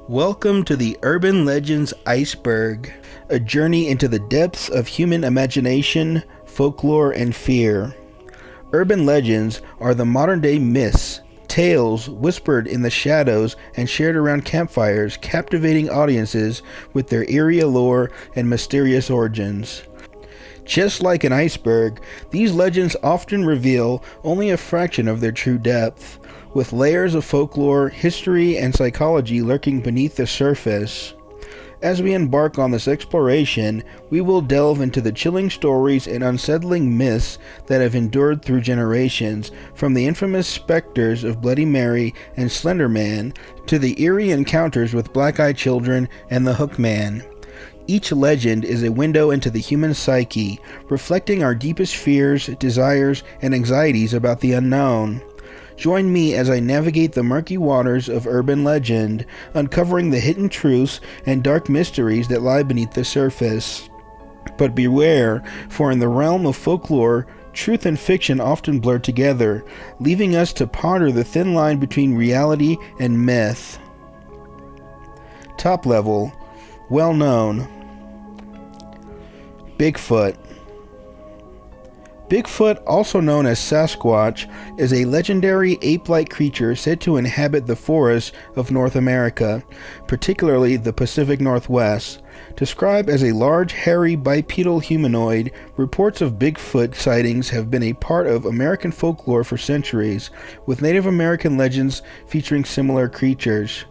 Welcome to the Urban Legends Iceberg, a journey into the depths of human imagination, folklore, and fear. Urban legends are the modern-day myths, tales whispered in the shadows and shared around campfires, captivating audiences with their eerie allure and mysterious origins. Just like an iceberg, these legends often reveal only a fraction of their true depth, with layers of folklore, history, and psychology lurking beneath the surface. As we embark on this exploration, we will delve into the chilling stories and unsettling myths that have endured through generations, from the infamous specters of Bloody Mary and Slender Man to the eerie encounters with Blackeyed Children and the Hookman. Each legend is a window into the human psyche, reflecting our deepest fears, desires, and anxieties about the unknown. Join me as I navigate the murky waters of urban legend, uncovering the hidden truths and dark mysteries that lie beneath the surface. But beware, for in the realm of folklore, truth and fiction often blur together, leaving us to ponder the thin line between reality and myth. Top level, well known. Bigfoot. Bigfoot, also known as Sasquatch, is a legendary ape-like creature said to inhabit the forests of North America, particularly the Pacific Northwest. Described as a large, hairy, bipedal humanoid, reports of Bigfoot sightings have been a part of American folklore for centuries, with Native American legends featuring similar creatures.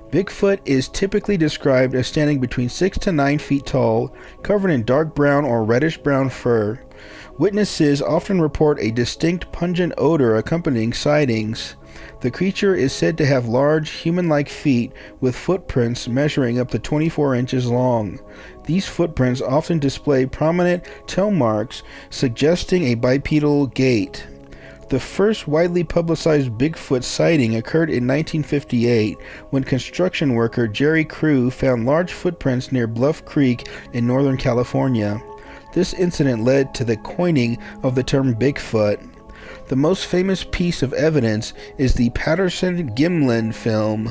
Bigfoot is typically described as standing between 6 to 9 feet tall, covered in dark brown or reddish-brown fur. Witnesses often report a distinct pungent odor accompanying sightings. The creature is said to have large, human-like feet with footprints measuring up to 24 inches long. These footprints often display prominent toe marks, suggesting a bipedal gait. The first widely publicized Bigfoot sighting occurred in 1958 when construction worker Jerry Crew found large footprints near Bluff Creek in Northern California. This incident led to the coining of the term Bigfoot. The most famous piece of evidence is the Patterson-Gimlin film,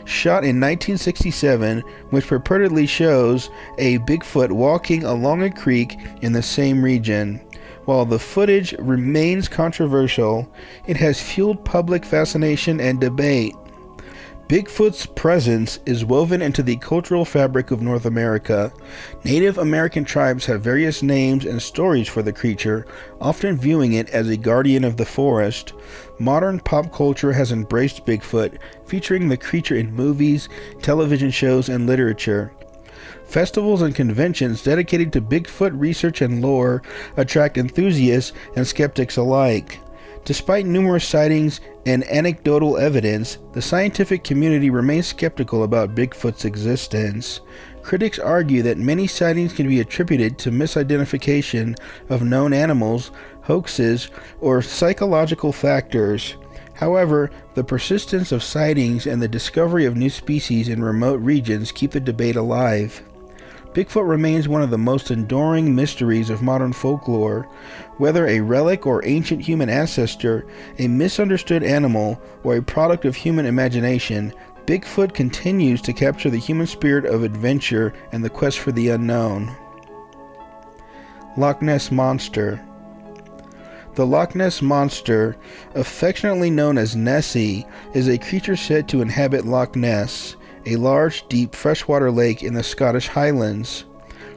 shot in 1967, which purportedly shows a Bigfoot walking along a creek in the same region. While the footage remains controversial, it has fueled public fascination and debate. Bigfoot's presence is woven into the cultural fabric of North America. Native American tribes have various names and stories for the creature, often viewing it as a guardian of the forest. Modern pop culture has embraced Bigfoot, featuring the creature in movies, television shows, and literature. Festivals and conventions dedicated to Bigfoot research and lore attract enthusiasts and skeptics alike. Despite numerous sightings and anecdotal evidence, the scientific community remains skeptical about Bigfoot's existence. Critics argue that many sightings can be attributed to misidentification of known animals, hoaxes, or psychological factors. However, the persistence of sightings and the discovery of new species in remote regions keep the debate alive. Bigfoot remains one of the most enduring mysteries of modern folklore. Whether a relic or ancient human ancestor, a misunderstood animal, or a product of human imagination, Bigfoot continues to capture the human spirit of adventure and the quest for the unknown. Loch Ness Monster. The Loch Ness Monster, affectionately known as Nessie, is a creature said to inhabit Loch Ness, a large, deep freshwater lake in the Scottish Highlands.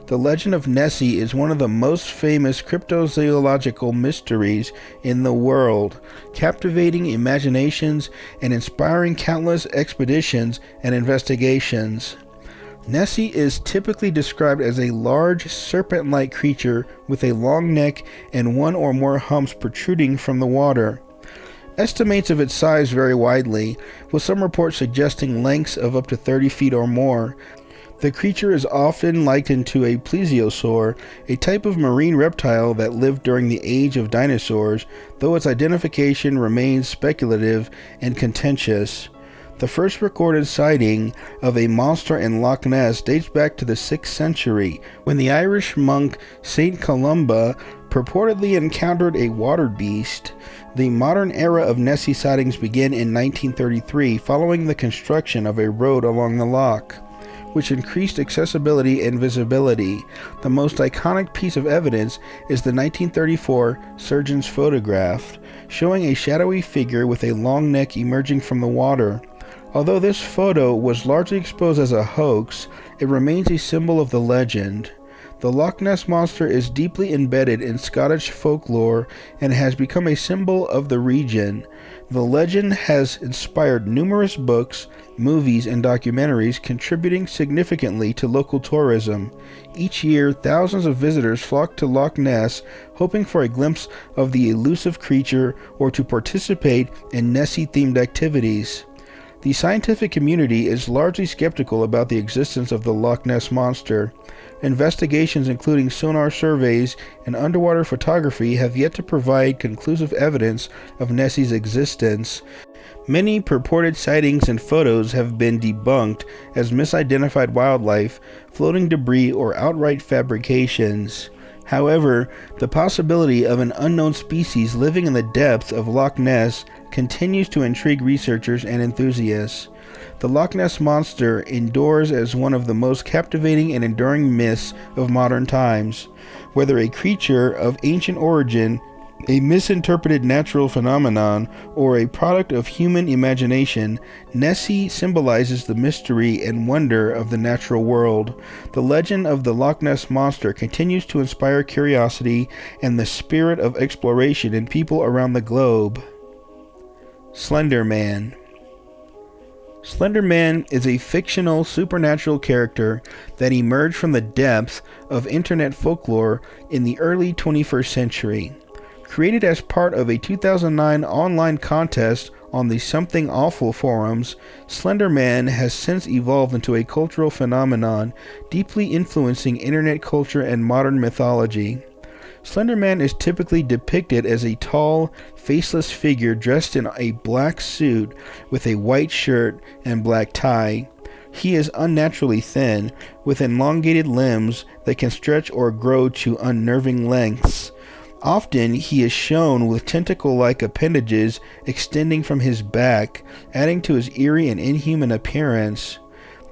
The legend of Nessie is one of the most famous cryptozoological mysteries in the world, captivating imaginations and inspiring countless expeditions and investigations. Nessie is typically described as a large, serpent-like creature with a long neck and one or more humps protruding from the water. Estimates of its size vary widely, with some reports suggesting lengths of up to 30 feet or more. The creature is often likened to a plesiosaur, a type of marine reptile that lived during the age of dinosaurs, though its identification remains speculative and contentious. The first recorded sighting of a monster in Loch Ness dates back to the 6th century, when the Irish monk Saint Columba purportedly encountered a water beast. The modern era of Nessie sightings began in 1933 following the construction of a road along the Loch, which increased accessibility and visibility. The most iconic piece of evidence is the 1934 surgeon's photograph, showing a shadowy figure with a long neck emerging from the water. Although this photo was largely exposed as a hoax, it remains a symbol of the legend. The Loch Ness Monster is deeply embedded in Scottish folklore and has become a symbol of the region. The legend has inspired numerous books, movies, and documentaries, contributing significantly to local tourism. Each year, thousands of visitors flock to Loch Ness, hoping for a glimpse of the elusive creature or to participate in Nessie-themed activities. The scientific community is largely skeptical about the existence of the Loch Ness Monster. Investigations including sonar surveys and underwater photography have yet to provide conclusive evidence of Nessie's existence. Many purported sightings and photos have been debunked as misidentified wildlife, floating debris, or outright fabrications. However, the possibility of an unknown species living in the depths of Loch Ness continues to intrigue researchers and enthusiasts. The Loch Ness Monster endures as one of the most captivating and enduring myths of modern times. Whether a creature of ancient origin, a misinterpreted natural phenomenon, or a product of human imagination, Nessie symbolizes the mystery and wonder of the natural world. The legend of the Loch Ness Monster continues to inspire curiosity and the spirit of exploration in people around the globe. Slender Man. Slender Man is a fictional supernatural character that emerged from the depths of internet folklore in the early 21st century. Created as part of a 2009 online contest on the Something Awful forums, Slender Man has since evolved into a cultural phenomenon, deeply influencing internet culture and modern mythology. Slender Man is typically depicted as a tall, faceless figure dressed in a black suit with a white shirt and black tie. He is unnaturally thin, with elongated limbs that can stretch or grow to unnerving lengths. Often, he is shown with tentacle-like appendages extending from his back, adding to his eerie and inhuman appearance.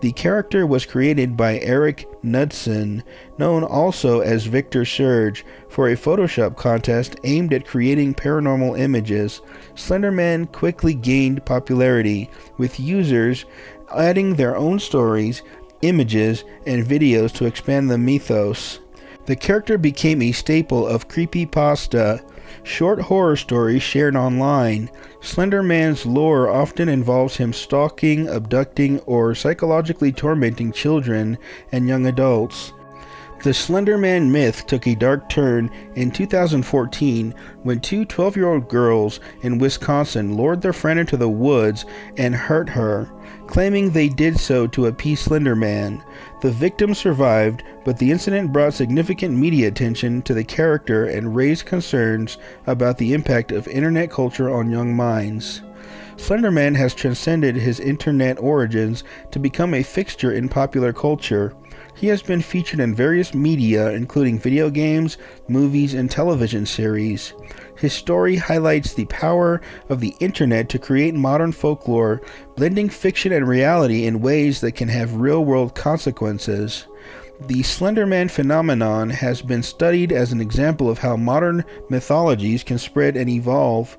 The character was created by Eric Knudsen, known also as Victor Surge, for a Photoshop contest aimed at creating paranormal images. Slender Man quickly gained popularity, with users adding their own stories, images, and videos to expand the mythos. The character became a staple of creepypasta, short horror stories shared online. Slender Man's lore often involves him stalking, abducting, or psychologically tormenting children and young adults. The Slender Man myth took a dark turn in 2014 when two 12-year-old girls in Wisconsin lured their friend into the woods and hurt her, claiming they did so to appease Slender Man. The victim survived, but the incident brought significant media attention to the character and raised concerns about the impact of internet culture on young minds. Slender Man has transcended his internet origins to become a fixture in popular culture. He has been featured in various media, including video games, movies, and television series. His story highlights the power of the internet to create modern folklore, blending fiction and reality in ways that can have real-world consequences. The Slender Man phenomenon has been studied as an example of how modern mythologies can spread and evolve.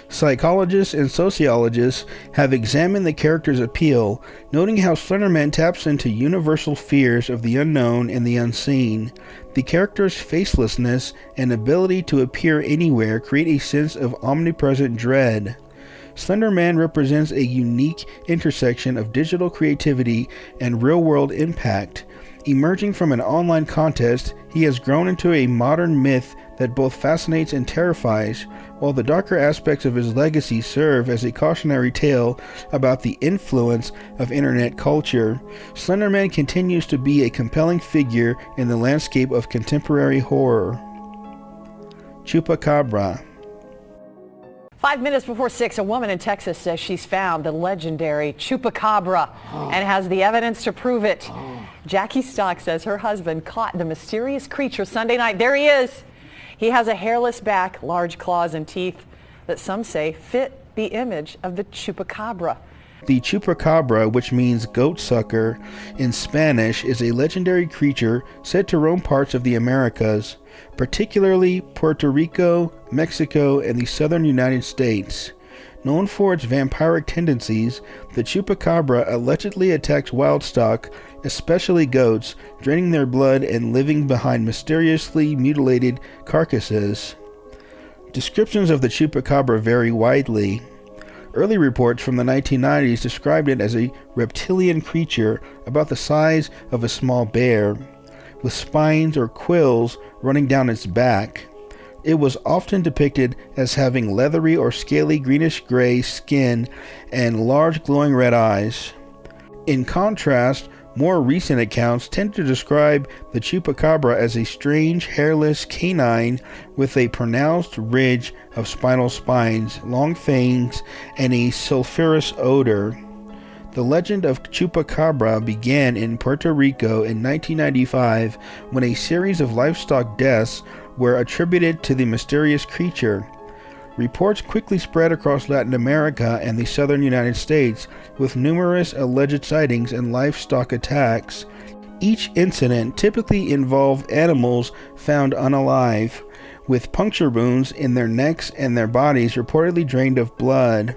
Psychologists and sociologists have examined the character's appeal, noting how Slender Man taps into universal fears of the unknown and the unseen. The character's facelessness and ability to appear anywhere create a sense of omnipresent dread. Slender Man represents a unique intersection of digital creativity and real-world impact. Emerging from an online contest, he has grown into a modern myth that both fascinates and terrifies, while the darker aspects of his legacy serve as a cautionary tale about the influence of internet culture. Slender Man continues to be a compelling figure in the landscape of contemporary horror. Chupacabra. 5 minutes before 6, a woman in Texas says she's found the legendary Chupacabra and has the evidence to prove it. Jackie Stock says her husband caught the mysterious creature Sunday night. There he is. He has a hairless back, large claws and teeth. that some say fit the image of the Chupacabra. The Chupacabra, which means goat sucker in Spanish, is a legendary creature said to roam parts of the Americas, particularly Puerto Rico, Mexico, and the southern United States. Known for its vampiric tendencies, the Chupacabra allegedly attacks wild stock, especially goats, draining their blood and living behind mysteriously mutilated carcasses. Descriptions of the Chupacabra vary widely. Early reports from the 1990s described it as a reptilian creature about the size of a small bear, with spines or quills running down its back. It was often depicted as having leathery or scaly greenish-gray skin and large glowing red eyes. In contrast, more recent accounts tend to describe the Chupacabra as a strange, hairless canine with a pronounced ridge of spinal spines, long fangs, and a sulfurous odor. The legend of Chupacabra began in Puerto Rico in 1995 when a series of livestock deaths were attributed to the mysterious creature. Reports quickly spread across Latin America and the southern United States, with numerous alleged sightings and livestock attacks. Each incident typically involved animals found unalive, with puncture wounds in their necks and their bodies reportedly drained of blood.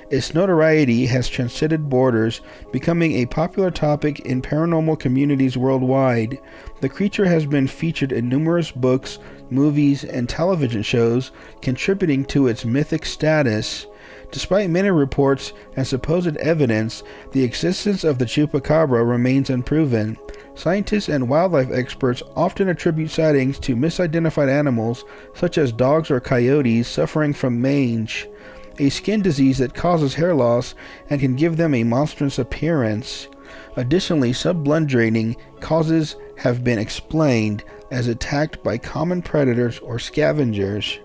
Its notoriety has transcended borders, becoming a popular topic in paranormal communities worldwide. The creature has been featured in numerous books, movies, and television shows, contributing to its mythic status. Despite many reports and supposed evidence, the existence of the Chupacabra remains unproven. Scientists and wildlife experts often attribute sightings to misidentified animals, such as dogs or coyotes suffering from mange, a skin disease that causes hair loss and can give them a monstrous appearance. Additionally, blood draining causes have been explained as attacked by common predators or scavengers.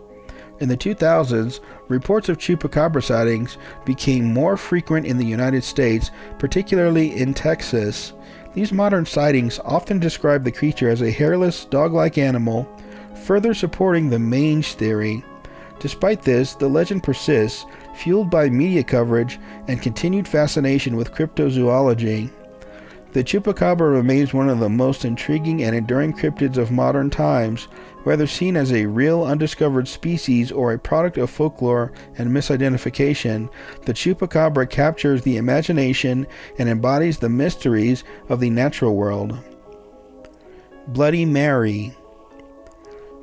In the 2000s, reports of Chupacabra sightings became more frequent in the United States, particularly in Texas. These modern sightings often describe the creature as a hairless, dog-like animal, further supporting the mange theory. Despite this, the legend persists, fueled by media coverage and continued fascination with cryptozoology. The Chupacabra remains one of the most intriguing and enduring cryptids of modern times, whether seen as a real undiscovered species or a product of folklore and misidentification. The Chupacabra captures the imagination and embodies the mysteries of the natural world. Bloody Mary.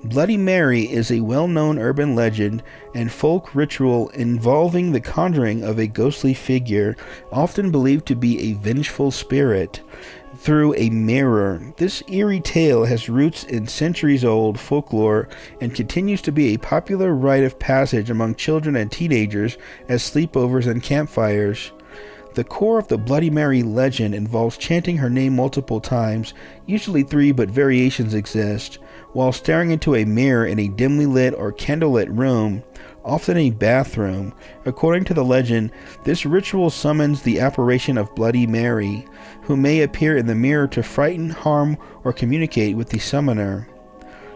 Bloody Mary is a well-known urban legend and folk ritual involving the conjuring of a ghostly figure, often believed to be a vengeful spirit, through a mirror. This eerie tale has roots in centuries-old folklore and continues to be a popular rite of passage among children and teenagers as sleepovers and campfires. The core of the Bloody Mary legend involves chanting her name multiple times, usually 3, but variations exist, while staring into a mirror in a dimly lit or candlelit room, often a bathroom. According to the legend, this ritual summons the apparition of Bloody Mary, who may appear in the mirror to frighten, harm, or communicate with the summoner.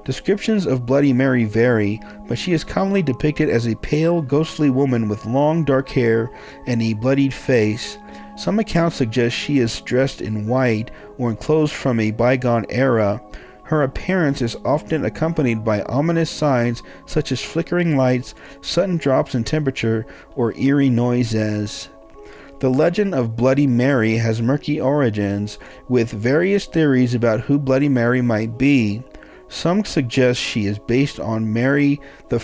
Descriptions of Bloody Mary vary, but she is commonly depicted as a pale, ghostly woman with long, dark hair and a bloodied face. Some accounts suggest she is dressed in white or in clothes from a bygone era. Her appearance is often accompanied by ominous signs such as flickering lights, sudden drops in temperature, or eerie noises. The legend of Bloody Mary has murky origins, with various theories about who Bloody Mary might be. Some suggest she is based on Mary I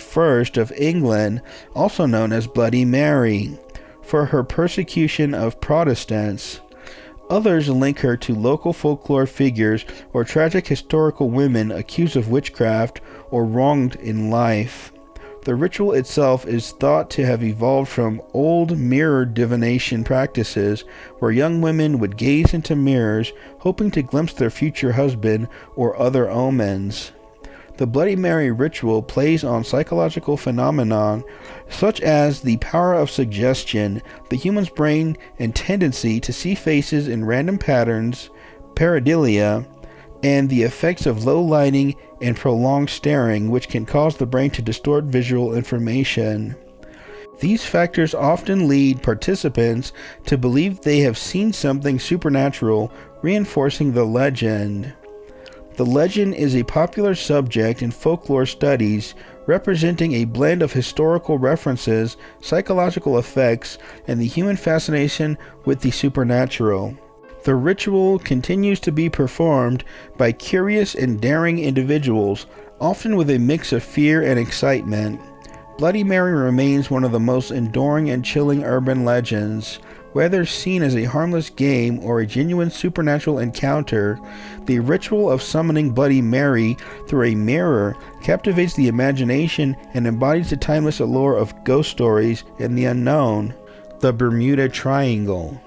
of England, also known as Bloody Mary, for her persecution of Protestants. Others link her to local folklore figures or tragic historical women accused of witchcraft or wronged in life. The ritual itself is thought to have evolved from old mirror divination practices, where young women would gaze into mirrors, hoping to glimpse their future husband or other omens. The Bloody Mary ritual plays on psychological phenomena such as the power of suggestion, the human's brain and tendency to see faces in random patterns, pareidolia, and the effects of low lighting and prolonged staring, which can cause the brain to distort visual information. These factors often lead participants to believe they have seen something supernatural, reinforcing the legend. The legend is a popular subject in folklore studies, representing a blend of historical references, psychological effects, and the human fascination with the supernatural. The ritual continues to be performed by curious and daring individuals, often with a mix of fear and excitement. Bloody Mary remains one of the most enduring and chilling urban legends. Whether seen as a harmless game or a genuine supernatural encounter, the ritual of summoning Bloody Mary through a mirror captivates the imagination and embodies the timeless allure of ghost stories and the unknown. The Bermuda Triangle.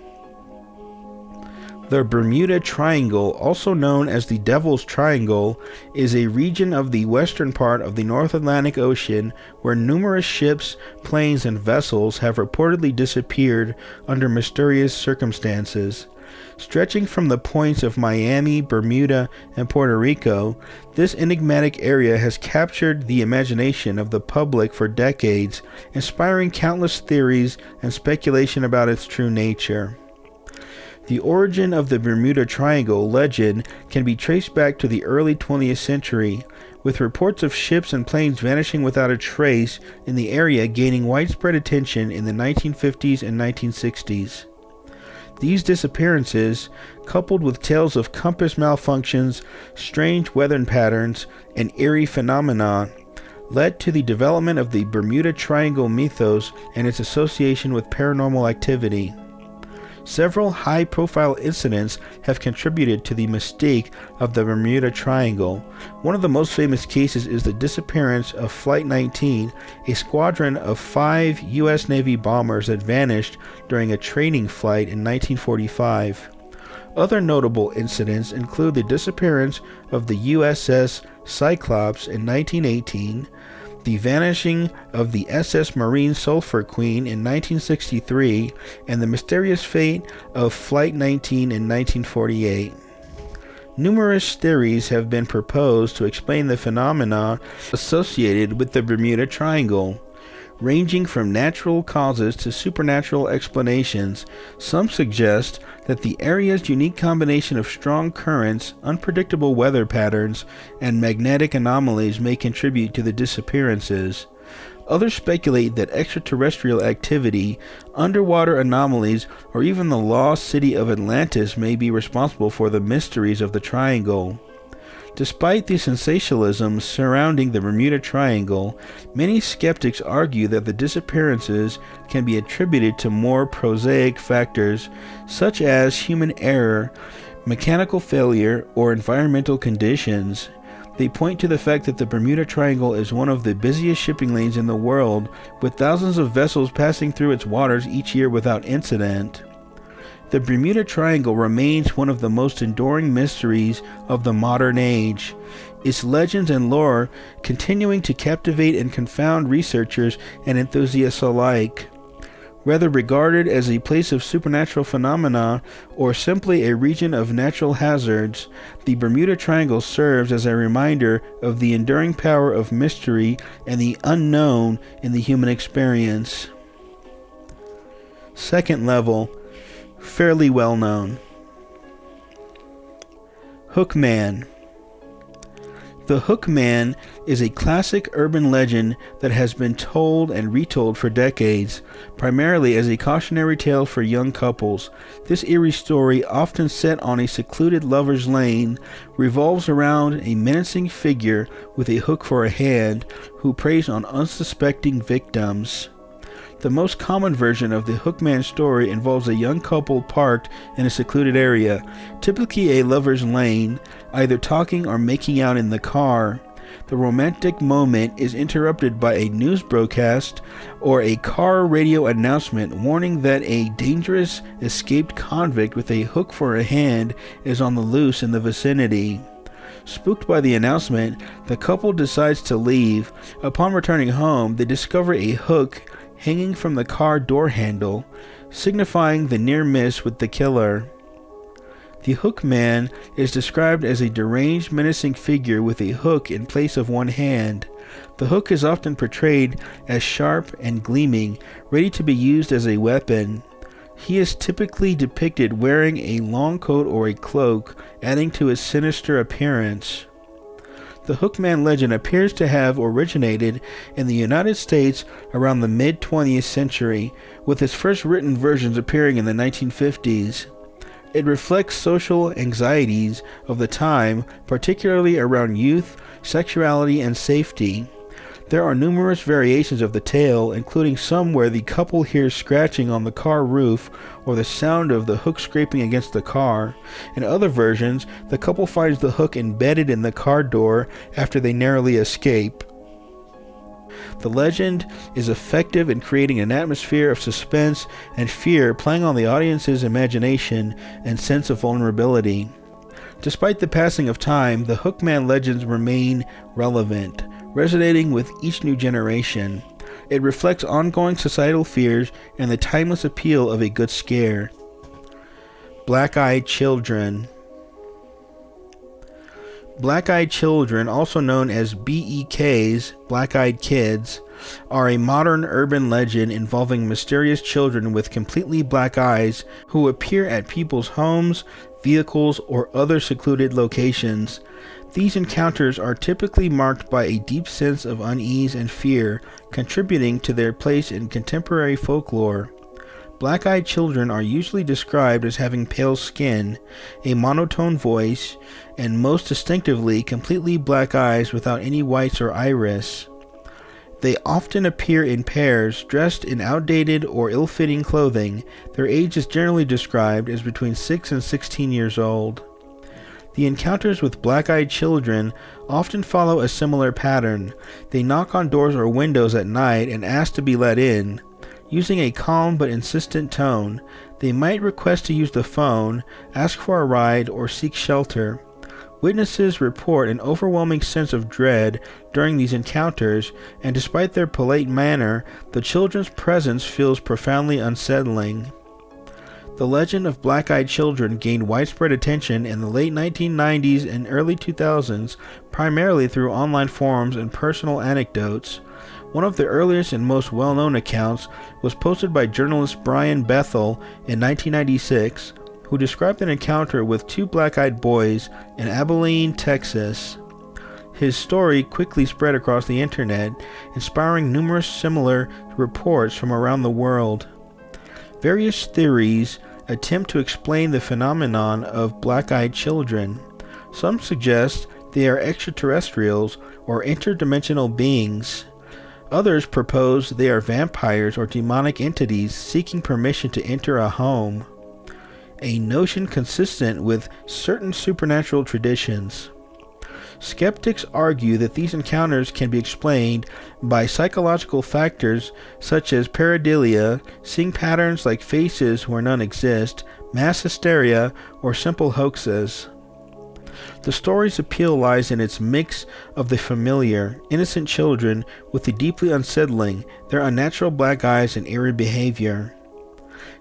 The Bermuda Triangle, also known as the Devil's Triangle, is a region of the western part of the North Atlantic Ocean where numerous ships, planes, and vessels have reportedly disappeared under mysterious circumstances. Stretching from the points of Miami, Bermuda, and Puerto Rico, this enigmatic area has captured the imagination of the public for decades, inspiring countless theories and speculation about its true nature. The origin of the Bermuda Triangle legend can be traced back to the early 20th century, with reports of ships and planes vanishing without a trace in the area gaining widespread attention in the 1950s and 1960s. These disappearances, coupled with tales of compass malfunctions, strange weather patterns, and eerie phenomena, led to the development of the Bermuda Triangle mythos and its association with paranormal activity. Several high-profile incidents have contributed to the mystique of the Bermuda Triangle. One of the most famous cases is the disappearance of Flight 19, a squadron of 5 U.S. Navy bombers that vanished during a training flight in 1945. Other notable incidents include the disappearance of the USS Cyclops in 1918, the vanishing of the SS Marine Sulphur Queen in 1963, and the mysterious fate of Flight 19 in 1948. Numerous theories have been proposed to explain the phenomena associated with the Bermuda Triangle, ranging from natural causes to supernatural explanations. Some suggest that the area's unique combination of strong currents, unpredictable weather patterns, and magnetic anomalies may contribute to the disappearances. Others speculate that extraterrestrial activity, underwater anomalies, or even the lost city of Atlantis may be responsible for the mysteries of the Triangle. Despite the sensationalism surrounding the Bermuda Triangle, many skeptics argue that the disappearances can be attributed to more prosaic factors such as human error, mechanical failure, or environmental conditions. They point to the fact that the Bermuda Triangle is one of the busiest shipping lanes in the world, with thousands of vessels passing through its waters each year without incident. The Bermuda Triangle remains one of the most enduring mysteries of the modern age, its legends and lore continuing to captivate and confound researchers and enthusiasts alike. Whether regarded as a place of supernatural phenomena or simply a region of natural hazards, the Bermuda Triangle serves as a reminder of the enduring power of mystery and the unknown in the human experience. Second level, fairly well known. Hookman. The Hookman is a classic urban legend that has been told and retold for decades, primarily as a cautionary tale for young couples. This eerie story, often set on a secluded lover's lane, revolves around a menacing figure with a hook for a hand who preys on unsuspecting victims. The most common version of the Hookman story involves a young couple parked in a secluded area, typically a lover's lane, either talking or making out in the car. The romantic moment is interrupted by a news broadcast or a car radio announcement warning that a dangerous escaped convict with a hook for a hand is on the loose in the vicinity. Spooked by the announcement, the couple decides to leave. Upon returning home, they discover a hook hanging from the car door handle, signifying the near miss with the killer. The Hookman is described as a deranged, menacing figure with a hook in place of one hand. The hook is often portrayed as sharp and gleaming, ready to be used as a weapon. He is typically depicted wearing a long coat or a cloak, adding to his sinister appearance. The Hookman legend appears to have originated in the United States around the mid-20th century, with its first written versions appearing in the 1950s. It reflects social anxieties of the time, particularly around youth, sexuality, and safety. There are numerous variations of the tale, including some where the couple hears scratching on the car roof or the sound of the hook scraping against the car. In other versions, the couple finds the hook embedded in the car door after they narrowly escape. The legend is effective in creating an atmosphere of suspense and fear, playing on the audience's imagination and sense of vulnerability. Despite the passing of time, the Hookman legends remain relevant, resonating with each new generation. It reflects ongoing societal fears and the timeless appeal of a good scare. Blackeyed Children. Blackeyed Children, also known as BEKs, Black-Eyed Kids, are a modern urban legend involving mysterious children with completely black eyes who appear at people's homes, vehicles, or other secluded locations. These encounters are typically marked by a deep sense of unease and fear, contributing to their place in contemporary folklore. Black-eyed children are usually described as having pale skin, a monotone voice, and most distinctively completely black eyes without any whites or iris. They often appear in pairs, dressed in outdated or ill-fitting clothing. Their age is generally described as between 6 and 16 years old. The encounters with black-eyed children often follow a similar pattern. They knock on doors or windows at night and ask to be let in. Using a calm but insistent tone, they might request to use the phone, ask for a ride, or seek shelter. Witnesses report an overwhelming sense of dread during these encounters, and despite their polite manner, the children's presence feels profoundly unsettling. The legend of black-eyed children gained widespread attention in the late 1990s and early 2000s, primarily through online forums and personal anecdotes. One of the earliest and most well-known accounts was posted by journalist Brian Bethel in 1996, who described an encounter with two black-eyed boys in Abilene, Texas. His story quickly spread across the internet, inspiring numerous similar reports from around the world. Various theories attempt to explain the phenomenon of black-eyed children. Some suggest they are extraterrestrials or interdimensional beings. Others propose they are vampires or demonic entities seeking permission to enter a home, a notion consistent with certain supernatural traditions. Skeptics argue that these encounters can be explained by psychological factors such as pareidolia, seeing patterns like faces where none exist, mass hysteria, or simple hoaxes. The story's appeal lies in its mix of the familiar, innocent children with the deeply unsettling, their unnatural black eyes and eerie behavior.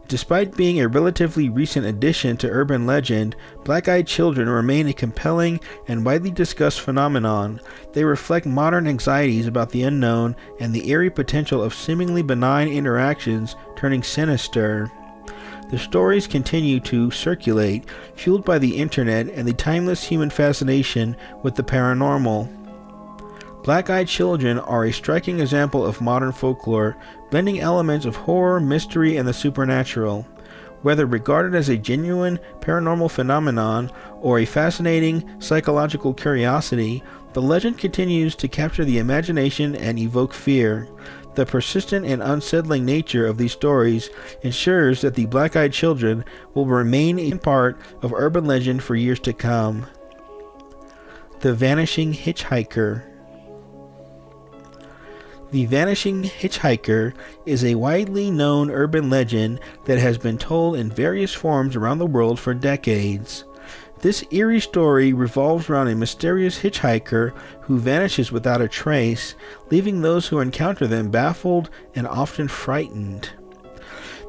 Despite being a relatively recent addition to urban legend, black-eyed children remain a compelling and widely discussed phenomenon. They reflect modern anxieties about the unknown and the eerie potential of seemingly benign interactions turning sinister. The stories continue to circulate, fueled by the internet and the timeless human fascination with the paranormal. Black-eyed children are a striking example of modern folklore, blending elements of horror, mystery, and the supernatural. Whether regarded as a genuine paranormal phenomenon or a fascinating psychological curiosity, the legend continues to capture the imagination and evoke fear. The persistent and unsettling nature of these stories ensures that the black-eyed children will remain a part of urban legend for years to come. The Vanishing Hitchhiker. The Vanishing Hitchhiker is a widely known urban legend that has been told in various forms around the world for decades. This eerie story revolves around a mysterious hitchhiker who vanishes without a trace, leaving those who encounter them baffled and often frightened.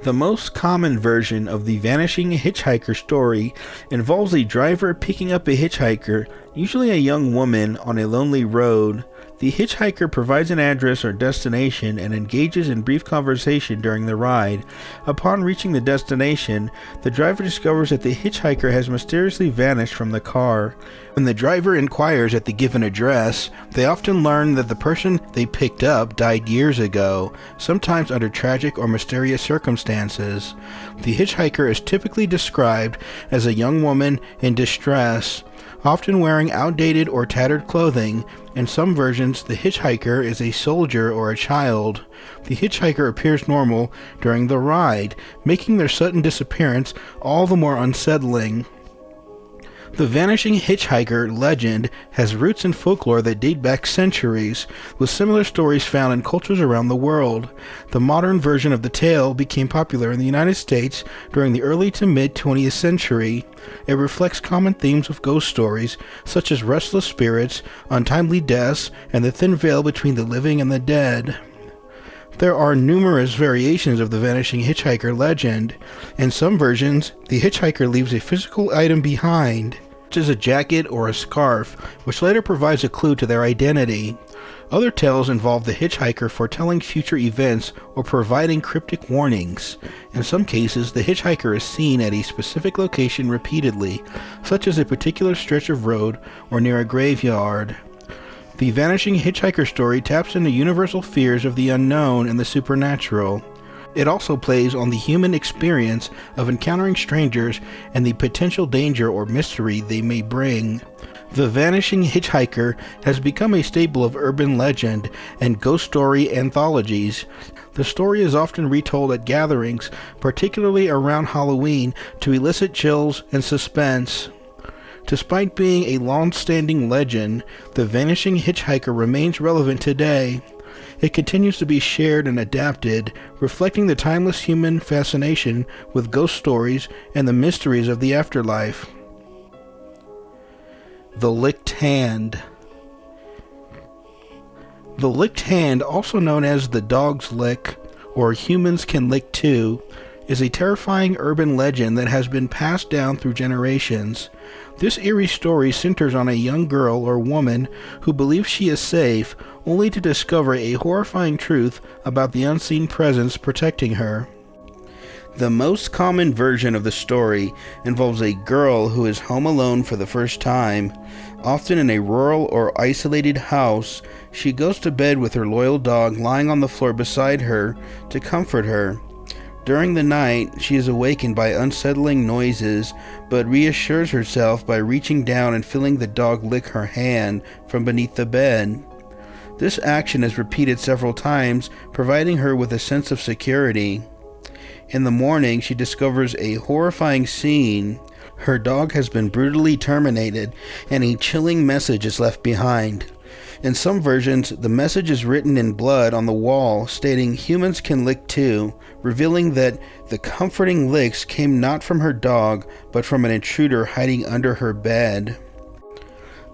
The most common version of the Vanishing Hitchhiker story involves a driver picking up a hitchhiker, usually a young woman, on a lonely road. The hitchhiker provides an address or destination and engages in brief conversation during the ride. Upon reaching the destination, the driver discovers that the hitchhiker has mysteriously vanished from the car. When the driver inquires at the given address, they often learn that the person they picked up died years ago, sometimes under tragic or mysterious circumstances. The hitchhiker is typically described as a young woman in distress, often wearing outdated or tattered clothing. In some versions, the hitchhiker is a soldier or a child. The hitchhiker appears normal during the ride, making their sudden disappearance all the more unsettling. The Vanishing Hitchhiker legend has roots in folklore that date back centuries, with similar stories found in cultures around the world. The modern version of the tale became popular in the United States during the early to mid-20th century. It reflects common themes of ghost stories, such as restless spirits, untimely deaths, and the thin veil between the living and the dead. There are numerous variations of the Vanishing Hitchhiker legend. In some versions, the hitchhiker leaves a physical item behind, such as a jacket or a scarf, which later provides a clue to their identity. Other tales involve the hitchhiker foretelling future events or providing cryptic warnings. In some cases, the hitchhiker is seen at a specific location repeatedly, such as a particular stretch of road or near a graveyard. The Vanishing Hitchhiker story taps into universal fears of the unknown and the supernatural. It also plays on the human experience of encountering strangers and the potential danger or mystery they may bring. The Vanishing Hitchhiker has become a staple of urban legend and ghost story anthologies. The story is often retold at gatherings, particularly around Halloween, to elicit chills and suspense. Despite being a long-standing legend, the Vanishing Hitchhiker remains relevant today. It continues to be shared and adapted, reflecting the timeless human fascination with ghost stories and the mysteries of the afterlife. The Licked Hand. The Licked Hand, also known as the Dog's Lick, or Humans Can Lick Too, is a terrifying urban legend that has been passed down through generations. This eerie story centers on a young girl or woman who believes she is safe, only to discover a horrifying truth about the unseen presence protecting her. The most common version of the story involves a girl who is home alone for the first time. Often in a rural or isolated house, she goes to bed with her loyal dog lying on the floor beside her to comfort her. During the night, she is awakened by unsettling noises, but reassures herself by reaching down and feeling the dog lick her hand from beneath the bed. This action is repeated several times, providing her with a sense of security. In the morning, she discovers a horrifying scene. Her dog has been brutally terminated, and a chilling message is left behind. In some versions, the message is written in blood on the wall, stating "Humans can lick too," revealing that the comforting licks came not from her dog, but from an intruder hiding under her bed.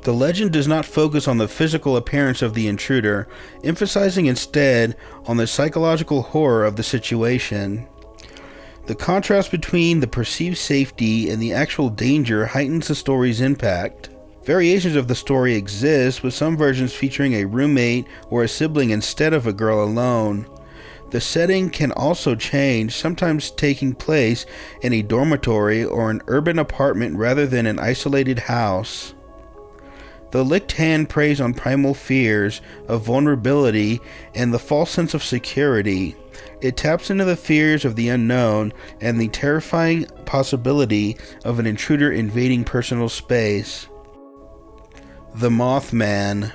The legend does not focus on the physical appearance of the intruder, emphasizing instead on the psychological horror of the situation. The contrast between the perceived safety and the actual danger heightens the story's impact. Variations of the story exist, with some versions featuring a roommate or a sibling instead of a girl alone. The setting can also change, sometimes taking place in a dormitory or an urban apartment rather than an isolated house. The Licked Hand preys on primal fears of vulnerability and the false sense of security. It taps into the fears of the unknown and the terrifying possibility of an intruder invading personal space. The Moth Man.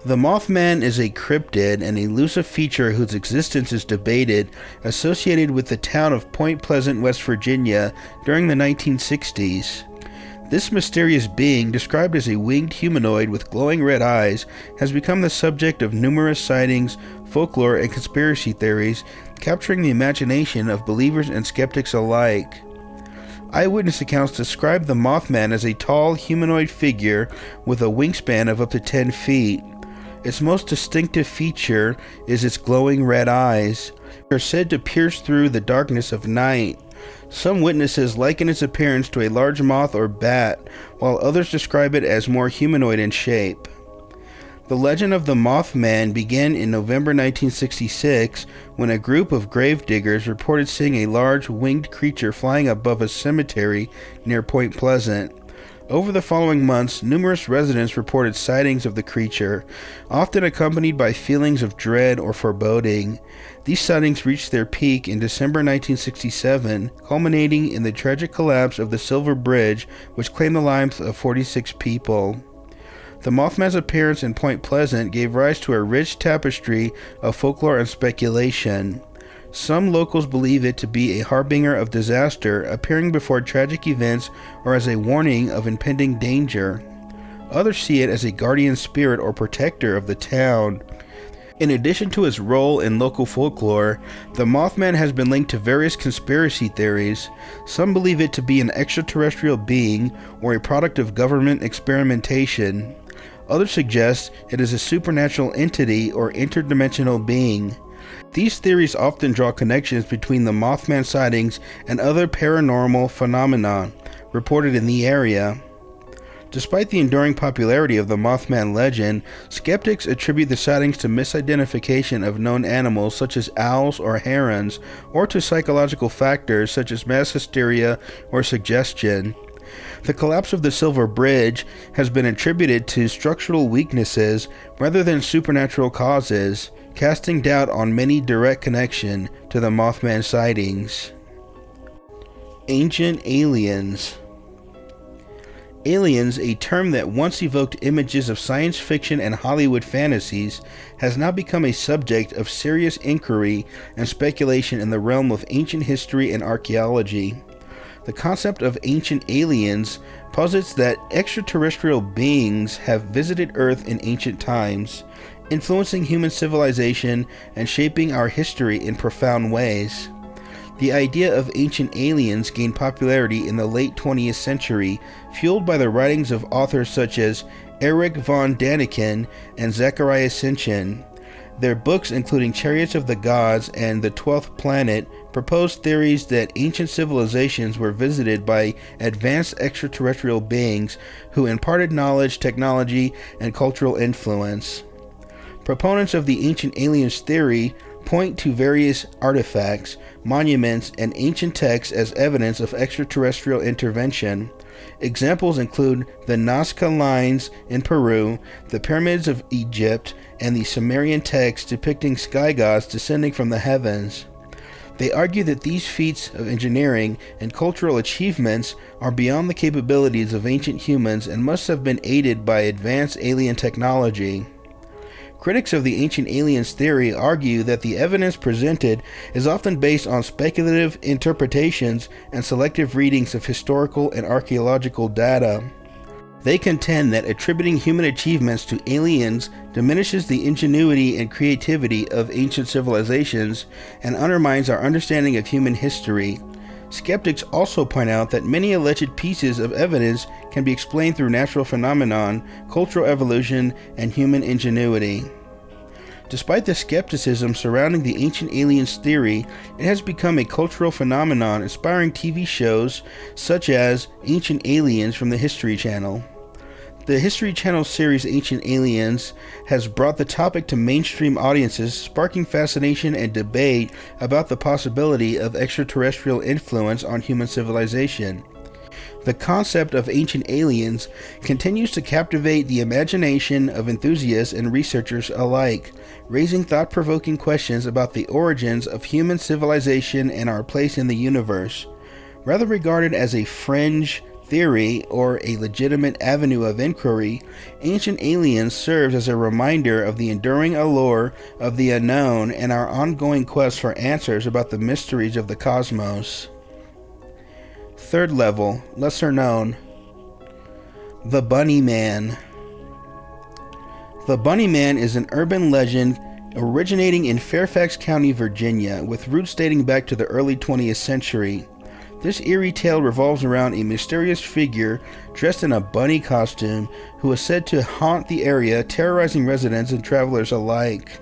The Moth Man is a cryptid and elusive feature whose existence is debated, associated with the town of Point Pleasant, West Virginia during the 1960s. This mysterious being, described as a winged humanoid with glowing red eyes, has become the subject of numerous sightings, folklore, and conspiracy theories, capturing the imagination of believers and skeptics alike. Eyewitness accounts describe the Mothman as a tall, humanoid figure with a wingspan of up to 10 feet. Its most distinctive feature is its glowing red eyes. are said to pierce through the darkness of night. Some witnesses liken its appearance to a large moth or bat, while others describe it as more humanoid in shape. The legend of the Moth Man began in November 1966 when a group of grave diggers reported seeing a large winged creature flying above a cemetery near Point Pleasant. Over the following months, numerous residents reported sightings of the creature, often accompanied by feelings of dread or foreboding. These sightings reached their peak in December 1967, culminating in the tragic collapse of the Silver Bridge, which claimed the lives of 46 people. The Mothman's appearance in Point Pleasant gave rise to a rich tapestry of folklore and speculation. Some locals believe it to be a harbinger of disaster, appearing before tragic events or as a warning of impending danger. Others see it as a guardian spirit or protector of the town. In addition to its role in local folklore, the Mothman has been linked to various conspiracy theories. Some believe it to be an extraterrestrial being or a product of government experimentation. Others suggest it is a supernatural entity or interdimensional being. These theories often draw connections between the Mothman sightings and other paranormal phenomena reported in the area. Despite the enduring popularity of the Mothman legend, skeptics attribute the sightings to misidentification of known animals such as owls or herons, or to psychological factors such as mass hysteria or suggestion. The collapse of the Silver Bridge has been attributed to structural weaknesses rather than supernatural causes, casting doubt on many direct connection to the Mothman sightings. Ancient aliens. Aliens, a term that once evoked images of science fiction and Hollywood fantasies, has now become a subject of serious inquiry and speculation in the realm of ancient history and archaeology. The concept of ancient aliens posits that extraterrestrial beings have visited Earth in ancient times, influencing human civilization and shaping our history in profound ways. The idea of ancient aliens gained popularity in the late 20th century, fueled by the writings of authors such as Erich von Däniken and Zachariah Sitchin. Their books, including Chariots of the Gods and The 12th Planet, proposed theories that ancient civilizations were visited by advanced extraterrestrial beings who imparted knowledge, technology, and cultural influence. Proponents of the ancient aliens theory point to various artifacts, monuments, and ancient texts as evidence of extraterrestrial intervention. Examples include the Nazca lines in Peru, the pyramids of Egypt, and the Sumerian texts depicting sky gods descending from the heavens. They argue that these feats of engineering and cultural achievements are beyond the capabilities of ancient humans and must have been aided by advanced alien technology. Critics of the ancient aliens theory argue that the evidence presented is often based on speculative interpretations and selective readings of historical and archaeological data. They contend that attributing human achievements to aliens diminishes the ingenuity and creativity of ancient civilizations and undermines our understanding of human history. Skeptics also point out that many alleged pieces of evidence can be explained through natural phenomenon, cultural evolution, and human ingenuity. Despite the skepticism surrounding the ancient aliens theory, it has become a cultural phenomenon, inspiring TV shows such as Ancient Aliens from the History Channel. The History Channel series Ancient Aliens has brought the topic to mainstream audiences, sparking fascination and debate about the possibility of extraterrestrial influence on human civilization. The concept of ancient aliens continues to captivate the imagination of enthusiasts and researchers alike, raising thought-provoking questions about the origins of human civilization and our place in the universe. Rather regarded as a fringe theory or a legitimate avenue of inquiry, Ancient Aliens serves as a reminder of the enduring allure of the unknown and our ongoing quest for answers about the mysteries of the cosmos. Third level, lesser known. The Bunny Man. The Bunny Man is an urban legend originating in Fairfax County, Virginia, with roots dating back to the early 20th century. This eerie tale revolves around a mysterious figure dressed in a bunny costume who is said to haunt the area, terrorizing residents and travelers alike.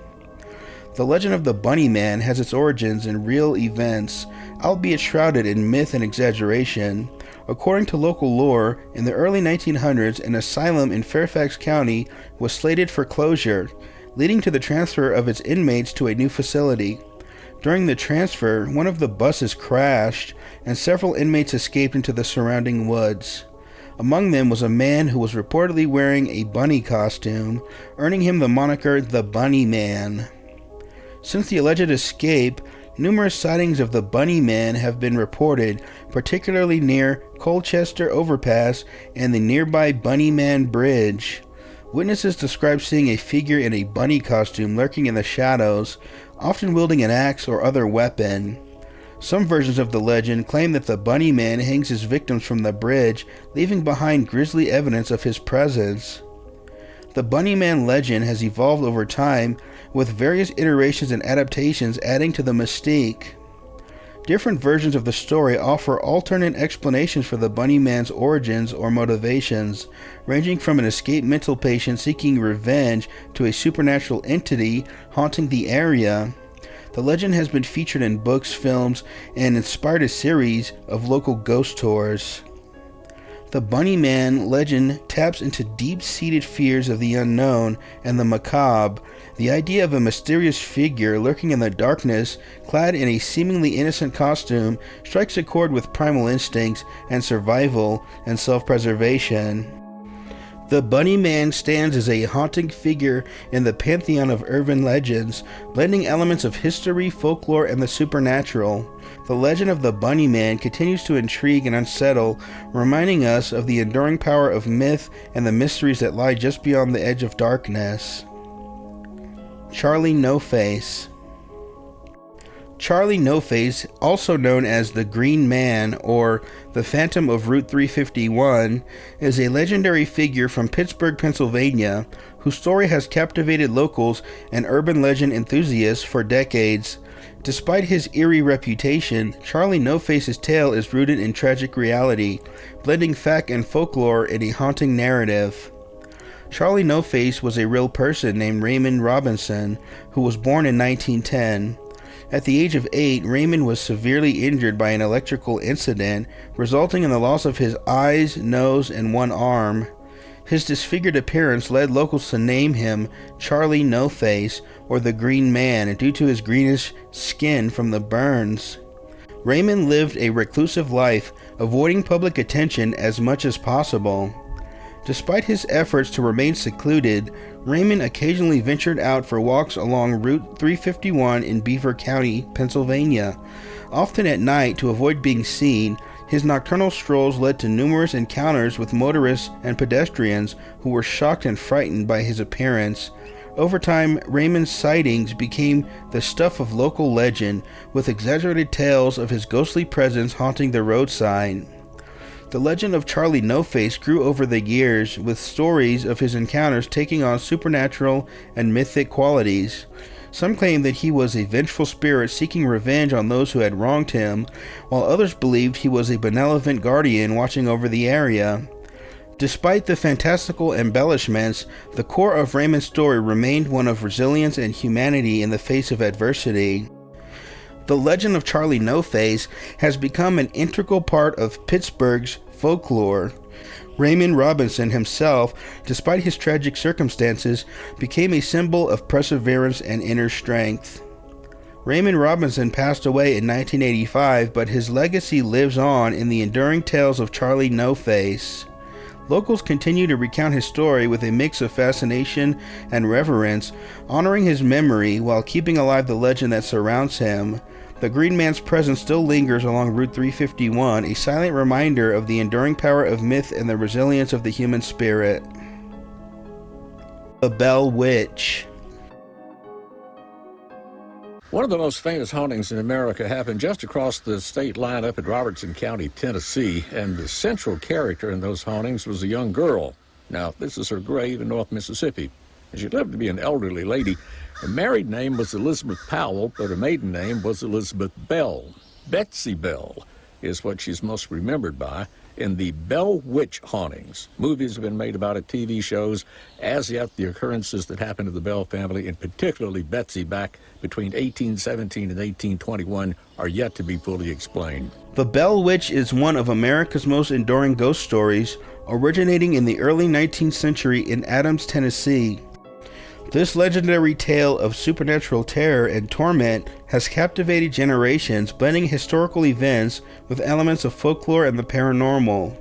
The legend of the Bunny Man has its origins in real events, albeit shrouded in myth and exaggeration. According to local lore, in the early 1900s, an asylum in Fairfax County was slated for closure, leading to the transfer of its inmates to a new facility. During the transfer, one of the buses crashed, and several inmates escaped into the surrounding woods. Among them was a man who was reportedly wearing a bunny costume, earning him the moniker the Bunny Man. Since the alleged escape, numerous sightings of the Bunny Man have been reported, particularly near Colchester Overpass and the nearby Bunny Man Bridge. Witnesses describe seeing a figure in a bunny costume lurking in the shadows, often wielding an axe or other weapon. Some versions of the legend claim that the Bunny Man hangs his victims from the bridge, leaving behind grisly evidence of his presence. The Bunny Man legend has evolved over time, with various iterations and adaptations adding to the mystique. Different versions of the story offer alternate explanations for the Bunny Man's origins or motivations, ranging from an escaped mental patient seeking revenge to a supernatural entity haunting the area. The legend has been featured in books, films, and inspired a series of local ghost tours. The Bunny Man legend taps into deep-seated fears of the unknown and the macabre. The idea of a mysterious figure lurking in the darkness, clad in a seemingly innocent costume, strikes a chord with primal instincts and survival and self-preservation. The Bunny Man stands as a haunting figure in the pantheon of urban legends, blending elements of history, folklore, and the supernatural. The legend of the Bunny Man continues to intrigue and unsettle, reminding us of the enduring power of myth and the mysteries that lie just beyond the edge of darkness. Charlie No-Face. Charlie No-Face, also known as the Green Man or the Phantom of Route 351, is a legendary figure from Pittsburgh, Pennsylvania, whose story has captivated locals and urban legend enthusiasts for decades. Despite his eerie reputation, Charlie No-Face's tale is rooted in tragic reality, blending fact and folklore in a haunting narrative. Charlie No-Face was a real person named Raymond Robinson, who was born in 1910. At the age of 8, Raymond was severely injured by an electrical incident, resulting in the loss of his eyes, nose, and one arm. His disfigured appearance led locals to name him Charlie No-Face, or the Green Man, due to his greenish skin from the burns. Raymond lived a reclusive life, avoiding public attention as much as possible. Despite his efforts to remain secluded, Raymond occasionally ventured out for walks along Route 351 in Beaver County, Pennsylvania. Often at night, to avoid being seen, his nocturnal strolls led to numerous encounters with motorists and pedestrians who were shocked and frightened by his appearance. Over time, Raymond's sightings became the stuff of local legend, with exaggerated tales of his ghostly presence haunting the roadside. The legend of Charlie No-Face grew over the years, with stories of his encounters taking on supernatural and mythic qualities. Some claim that he was a vengeful spirit seeking revenge on those who had wronged him, while others believed he was a benevolent guardian watching over the area. Despite the fantastical embellishments, the core of Raymond's story remained one of resilience and humanity in the face of adversity. The legend of Charlie No-Face has become an integral part of Pittsburgh's folklore. Raymond Robinson himself, despite his tragic circumstances, became a symbol of perseverance and inner strength. Raymond Robinson passed away in 1985, but his legacy lives on in the enduring tales of Charlie No-Face. Locals continue to recount his story with a mix of fascination and reverence, honoring his memory while keeping alive the legend that surrounds him. The Green Man's presence still lingers along Route 351, a silent reminder of the enduring power of myth and the resilience of the human spirit. The Bell Witch. One of the most famous hauntings in America happened just across the state line up in Robertson County, Tennessee, and the central character in those hauntings was a young girl. Now, this is her grave in North Mississippi. She lived to be an elderly lady. Her married name was Elizabeth Powell, but her maiden name was Elizabeth Bell, Betsy Bell. is what she's most remembered by in the Bell Witch hauntings. Movies have been made about it, TV shows. As yet, the occurrences that happened to the Bell family, and particularly Betsy back between 1817 and 1821, are yet to be fully explained. The Bell Witch is one of America's most enduring ghost stories, originating in the early 19th century in Adams, Tennessee. This legendary tale of supernatural terror and torment has captivated generations, blending historical events with elements of folklore and the paranormal.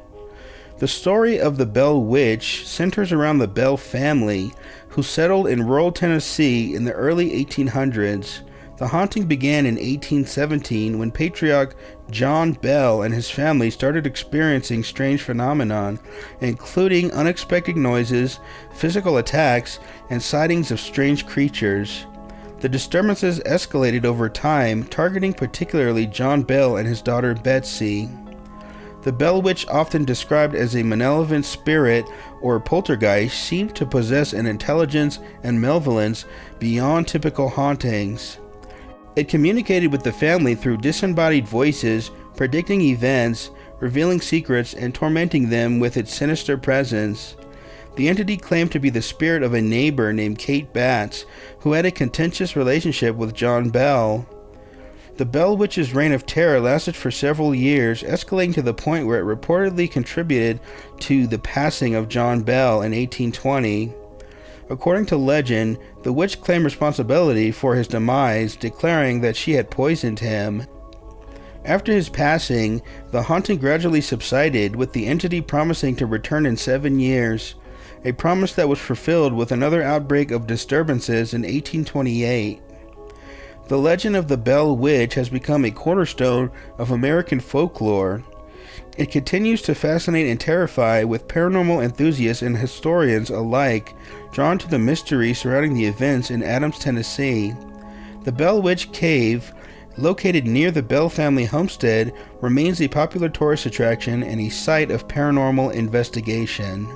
The story of the Bell Witch centers around the Bell family, who settled in rural Tennessee in the early 1800s. The haunting began in 1817 when patriarch John Bell and his family started experiencing strange phenomena, including unexpected noises, physical attacks, and sightings of strange creatures. The disturbances escalated over time, targeting particularly John Bell and his daughter Betsy. The Bell Witch, often described as a malevolent spirit or poltergeist, seemed to possess an intelligence and malevolence beyond typical hauntings. It communicated with the family through disembodied voices, predicting events, revealing secrets, and tormenting them with its sinister presence. The entity claimed to be the spirit of a neighbor named Kate Batts, who had a contentious relationship with John Bell. The Bell Witch's reign of terror lasted for several years, escalating to the point where it reportedly contributed to the passing of John Bell in 1820. According to legend, the witch claimed responsibility for his demise, declaring that she had poisoned him. After his passing, the haunting gradually subsided, with the entity promising to return in 7 years, a promise that was fulfilled with another outbreak of disturbances in 1828. The legend of the Bell Witch has become a cornerstone of American folklore. It continues to fascinate and terrify, with paranormal enthusiasts and historians alike drawn to the mystery surrounding the events in Adams, Tennessee. The Bell Witch Cave, located near the Bell family homestead, remains a popular tourist attraction and a site of paranormal investigation.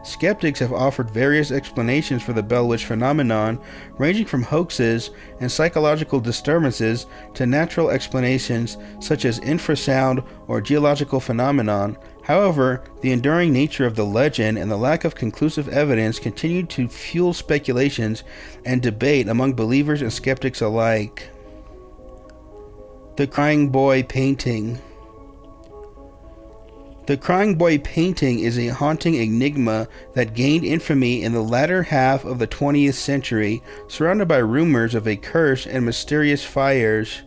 Skeptics have offered various explanations for the Bell Witch phenomenon, ranging from hoaxes and psychological disturbances to natural explanations such as infrasound or geological phenomenon. However, the enduring nature of the legend and the lack of conclusive evidence continue to fuel speculations and debate among believers and skeptics alike. The Crying Boy Painting. The Crying Boy painting is a haunting enigma that gained infamy in the latter half of the 20th century, surrounded by rumors of a curse and mysterious fires.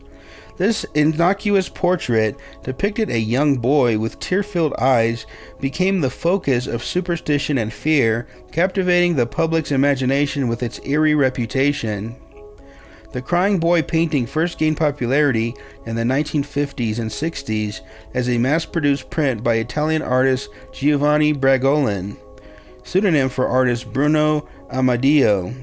This innocuous portrait depicted a young boy with tear-filled eyes, became the focus of superstition and fear, captivating the public's imagination with its eerie reputation. The Crying Boy painting first gained popularity in the 1950s and 60s as a mass-produced print by Italian artist Giovanni Bragolin, pseudonym for artist Bruno Amadeo.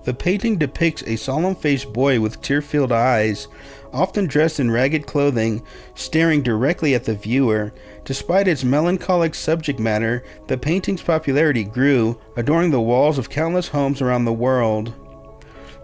The painting depicts a solemn-faced boy with tear-filled eyes, often dressed in ragged clothing, staring directly at the viewer. Despite its melancholic subject matter, the painting's popularity grew, adorning the walls of countless homes around the world.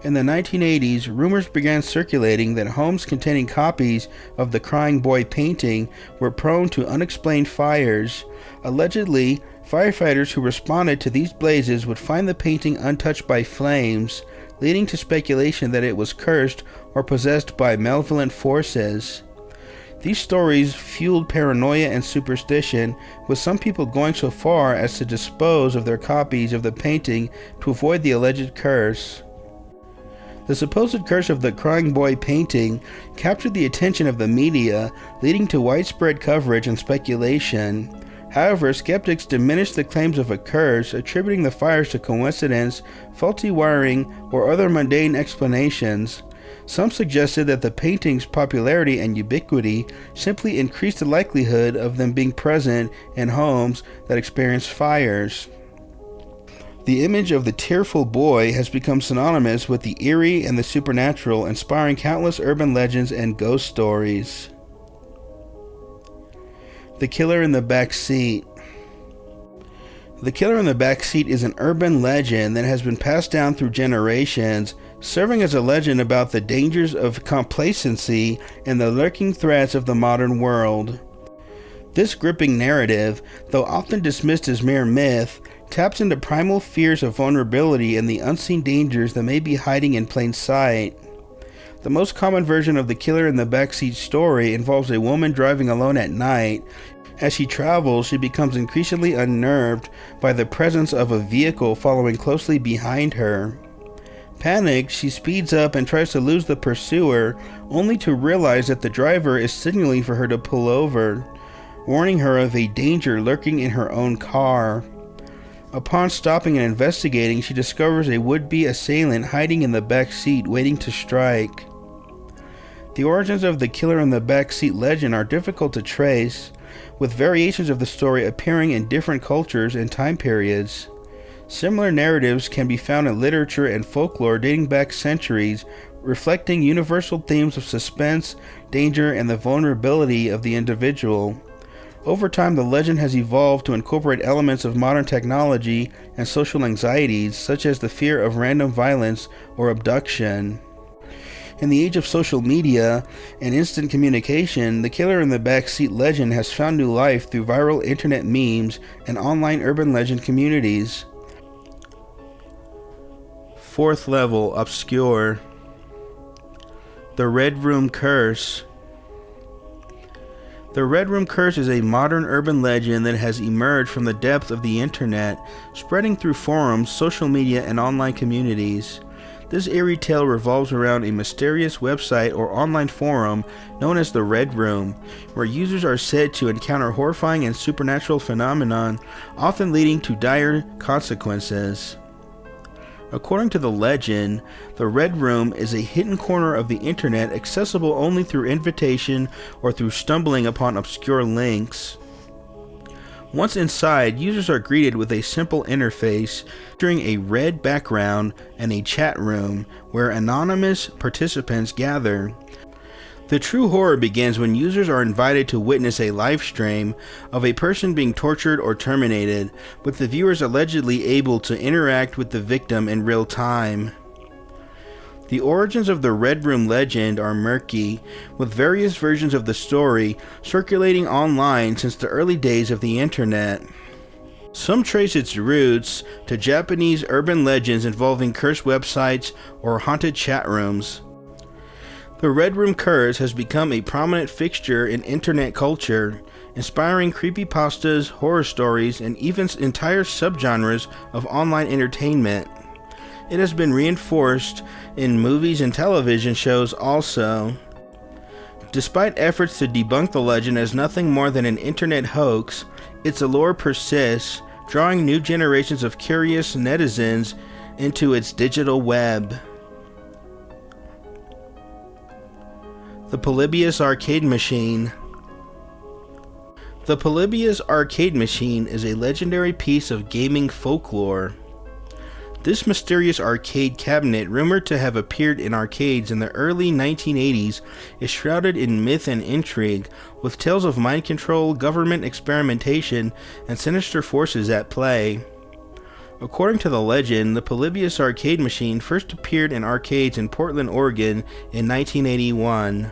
In the 1980s, rumors began circulating that homes containing copies of the Crying Boy painting were prone to unexplained fires. Allegedly, firefighters who responded to these blazes would find the painting untouched by flames, leading to speculation that it was cursed or possessed by malevolent forces. These stories fueled paranoia and superstition, with some people going so far as to dispose of their copies of the painting to avoid the alleged curse. The supposed curse of the Crying Boy painting captured the attention of the media, leading to widespread coverage and speculation. However, skeptics diminished the claims of a curse, attributing the fires to coincidence, faulty wiring, or other mundane explanations. Some suggested that the painting's popularity and ubiquity simply increased the likelihood of them being present in homes that experienced fires. The image of the tearful boy has become synonymous with the eerie and the supernatural, inspiring countless urban legends and ghost stories. The Killer in the Back Seat. The Killer in the Back Seat is an urban legend that has been passed down through generations, serving as a legend about the dangers of complacency and the lurking threats of the modern world. This gripping narrative, though often dismissed as mere myth, taps into primal fears of vulnerability and the unseen dangers that may be hiding in plain sight. The most common version of the killer in the backseat story involves a woman driving alone at night. As she travels, she becomes increasingly unnerved by the presence of a vehicle following closely behind her. Panicked, she speeds up and tries to lose the pursuer, only to realize that the driver is signaling for her to pull over, warning her of a danger lurking in her own car. Upon stopping and investigating, she discovers a would-be assailant hiding in the back seat waiting to strike. The origins of the killer in the backseat legend are difficult to trace, with variations of the story appearing in different cultures and time periods. Similar narratives can be found in literature and folklore dating back centuries, reflecting universal themes of suspense, danger, and the vulnerability of the individual. Over time, the legend has evolved to incorporate elements of modern technology and social anxieties, such as the fear of random violence or abduction. In the age of social media and instant communication, the killer in the backseat legend has found new life through viral internet memes and online urban legend communities. Fourth level, obscure. The Red Room Curse. The Red Room Curse is a modern urban legend that has emerged from the depths of the internet, spreading through forums, social media, and online communities. This eerie tale revolves around a mysterious website or online forum known as the Red Room, where users are said to encounter horrifying and supernatural phenomenon, often leading to dire consequences. According to the legend, the Red Room is a hidden corner of the internet accessible only through invitation or through stumbling upon obscure links. Once inside, users are greeted with a simple interface featuring a red background and a chat room where anonymous participants gather. The true horror begins when users are invited to witness a live stream of a person being tortured or terminated, with the viewers allegedly able to interact with the victim in real time. The origins of the Red Room legend are murky, with various versions of the story circulating online since the early days of the internet. Some trace its roots to Japanese urban legends involving cursed websites or haunted chat rooms. The Red Room Curse has become a prominent fixture in internet culture, inspiring creepypastas, horror stories, and even entire subgenres of online entertainment. It has been reinforced in movies and television shows also. Despite efforts to debunk the legend as nothing more than an internet hoax, its allure persists, drawing new generations of curious netizens into its digital web. The Polybius Arcade Machine. The Polybius Arcade Machine is a legendary piece of gaming folklore. This mysterious arcade cabinet, rumored to have appeared in arcades in the early 1980s, is shrouded in myth and intrigue, with tales of mind control, government experimentation, and sinister forces at play. According to the legend, the Polybius Arcade Machine first appeared in arcades in Portland, Oregon in 1981.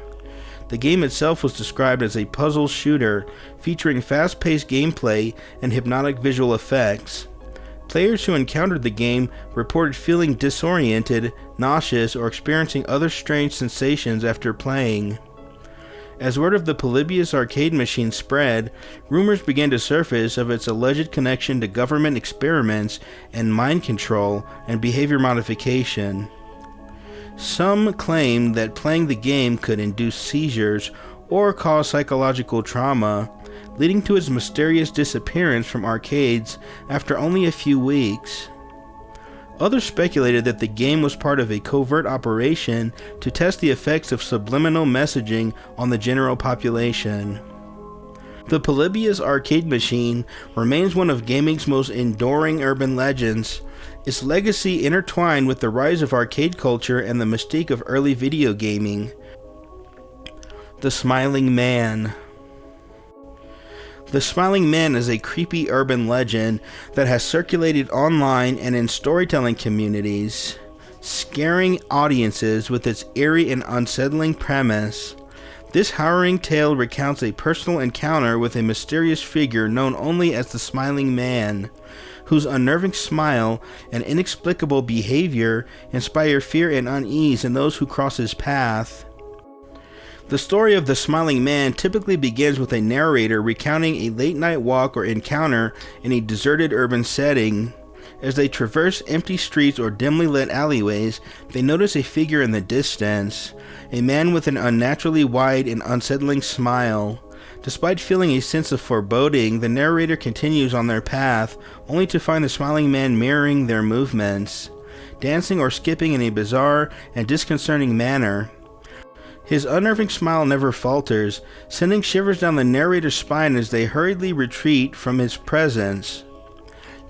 The game itself was described as a puzzle shooter, featuring fast-paced gameplay and hypnotic visual effects. Players who encountered the game reported feeling disoriented, nauseous, or experiencing other strange sensations after playing. As word of the Polybius Arcade Machine spread, rumors began to surface of its alleged connection to government experiments and mind control and behavior modification. Some claimed that playing the game could induce seizures or cause psychological trauma, leading to its mysterious disappearance from arcades after only a few weeks. Others speculated that the game was part of a covert operation to test the effects of subliminal messaging on the general population. The Polybius Arcade Machine remains one of gaming's most enduring urban legends, its legacy intertwined with the rise of arcade culture and the mystique of early video gaming. The Smiling Man. The Smiling Man is a creepy urban legend that has circulated online and in storytelling communities. scaring audiences with its eerie and unsettling premise. This harrowing tale recounts a personal encounter with a mysterious figure known only as the Smiling Man, whose unnerving smile and inexplicable behavior inspire fear and unease in those who cross his path. The story of the Smiling Man typically begins with a narrator recounting a late-night walk or encounter in a deserted urban setting. As they traverse empty streets or dimly lit alleyways, they notice a figure in the distance, a man with an unnaturally wide and unsettling smile. Despite feeling a sense of foreboding, the narrator continues on their path, only to find the Smiling Man mirroring their movements, dancing or skipping in a bizarre and disconcerting manner. His unnerving smile never falters, sending shivers down the narrator's spine as they hurriedly retreat from his presence.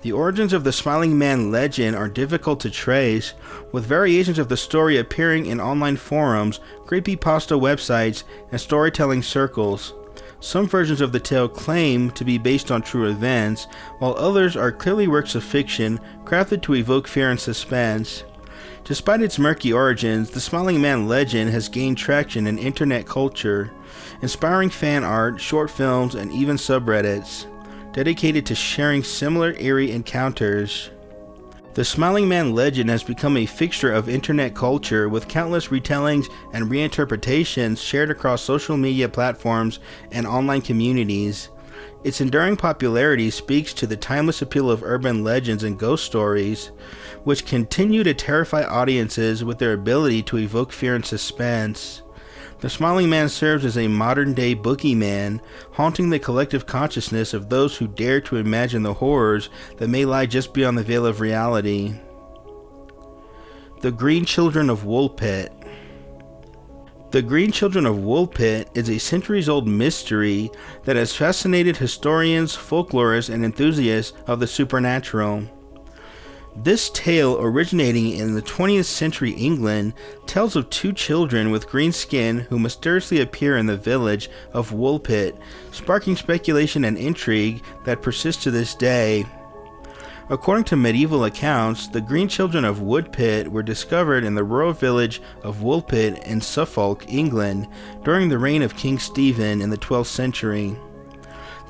The origins of the Smiling Man legend are difficult to trace, with variations of the story appearing in online forums, creepypasta websites, and storytelling circles. Some versions of the tale claim to be based on true events, while others are clearly works of fiction crafted to evoke fear and suspense. Despite its murky origins, the Smiling Man legend has gained traction in internet culture, inspiring fan art, short films, and even subreddits dedicated to sharing similar eerie encounters. The Smiling Man legend has become a fixture of internet culture, with countless retellings and reinterpretations shared across social media platforms and online communities. Its enduring popularity speaks to the timeless appeal of urban legends and ghost stories, which continue to terrify audiences with their ability to evoke fear and suspense. The Smiling Man serves as a modern-day boogeyman, haunting the collective consciousness of those who dare to imagine the horrors that may lie just beyond the veil of reality. The Green Children of Woolpit. The Green Children of Woolpit is a centuries-old mystery that has fascinated historians, folklorists, and enthusiasts of the supernatural. This tale, originating in the 20th century England, tells of two children with green skin who mysteriously appear in the village of Woolpit, sparking speculation and intrigue that persist to this day. According to medieval accounts, the Green Children of Woolpit were discovered in the rural village of Woolpit in Suffolk, England, during the reign of King Stephen in the 12th century.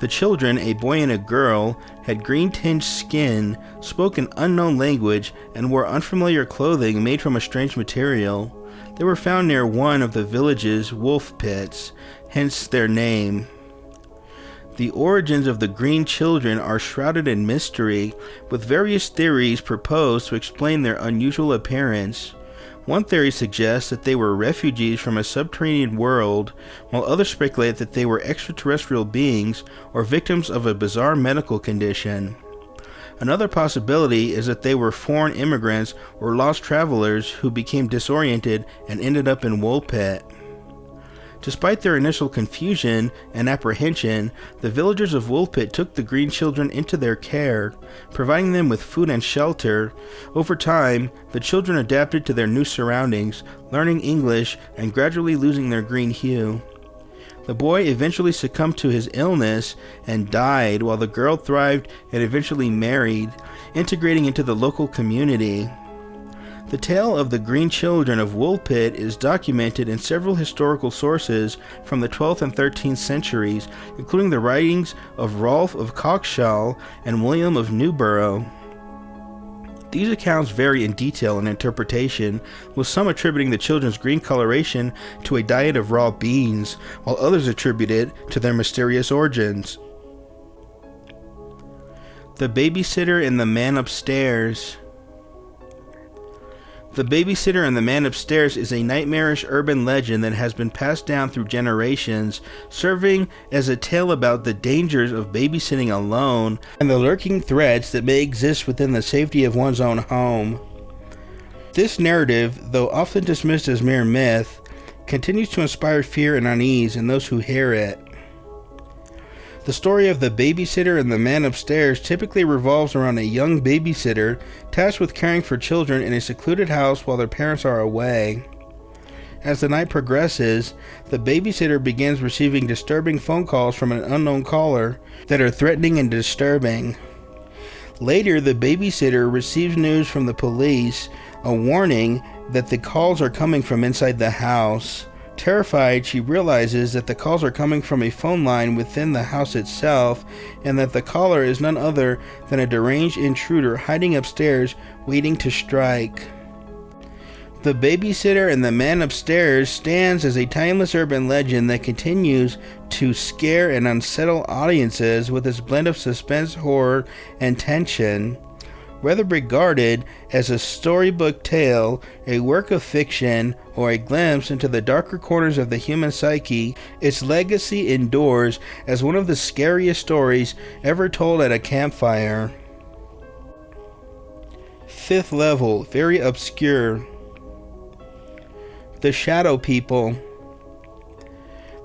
The children, a boy and a girl, had green-tinged skin, spoke an unknown language, and wore unfamiliar clothing made from a strange material. They were found near one of the village's wolf pits, hence their name. The origins of the Green Children are shrouded in mystery, with various theories proposed to explain their unusual appearance. One theory suggests that they were refugees from a subterranean world, while others speculate that they were extraterrestrial beings or victims of a bizarre medical condition. Another possibility is that they were foreign immigrants or lost travelers who became disoriented and ended up in Woolpit. Despite their initial confusion and apprehension, the villagers of Woolpit took the Green Children into their care, providing them with food and shelter. Over time, the children adapted to their new surroundings, learning English and gradually losing their green hue. The boy eventually succumbed to his illness and died, while the girl thrived and eventually married, integrating into the local community. The tale of the Green Children of Woolpit is documented in several historical sources from the 12th and 13th centuries, including the writings of Rolf of Cockshall and William of Newborough. These accounts vary in detail and interpretation, with some attributing the children's green coloration to a diet of raw beans, while others attribute it to their mysterious origins. The Babysitter and the Man Upstairs. The Babysitter and the Man Upstairs is a nightmarish urban legend that has been passed down through generations, serving as a tale about the dangers of babysitting alone and the lurking threats that may exist within the safety of one's own home. This narrative, though often dismissed as mere myth, continues to inspire fear and unease in those who hear it. The story of the Babysitter and the Man Upstairs typically revolves around a young babysitter tasked with caring for children in a secluded house while their parents are away. As the night progresses, the babysitter begins receiving disturbing phone calls from an unknown caller that are threatening and disturbing. Later, the babysitter receives news from the police, a warning that the calls are coming from inside the house. Terrified, she realizes that the calls are coming from a phone line within the house itself, and that the caller is none other than a deranged intruder hiding upstairs, waiting to strike. The Babysitter and the Man Upstairs stands as a timeless urban legend that continues to scare and unsettle audiences with its blend of suspense, horror, and tension. Whether regarded as a storybook tale, a work of fiction, or a glimpse into the darker corners of the human psyche, its legacy endures as one of the scariest stories ever told at a campfire. Fifth level, very obscure. The Shadow People.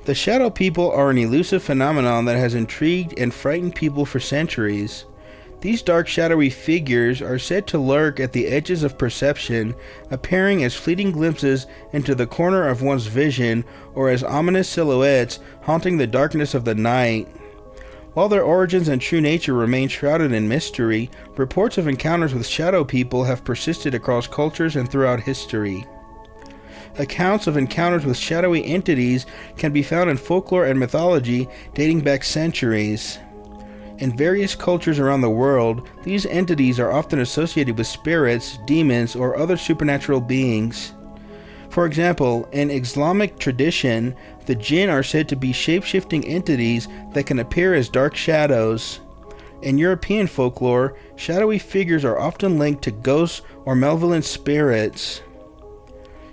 The Shadow People are an elusive phenomenon that has intrigued and frightened people for centuries. These dark, shadowy figures are said to lurk at the edges of perception, appearing as fleeting glimpses into the corner of one's vision or as ominous silhouettes haunting the darkness of the night. While their origins and true nature remain shrouded in mystery, reports of encounters with shadow people have persisted across cultures and throughout history. Accounts of encounters with shadowy entities can be found in folklore and mythology dating back centuries. In various cultures around the world, these entities are often associated with spirits, demons, or other supernatural beings. For example, in Islamic tradition, the jinn are said to be shape-shifting entities that can appear as dark shadows. In European folklore, shadowy figures are often linked to ghosts or malevolent spirits.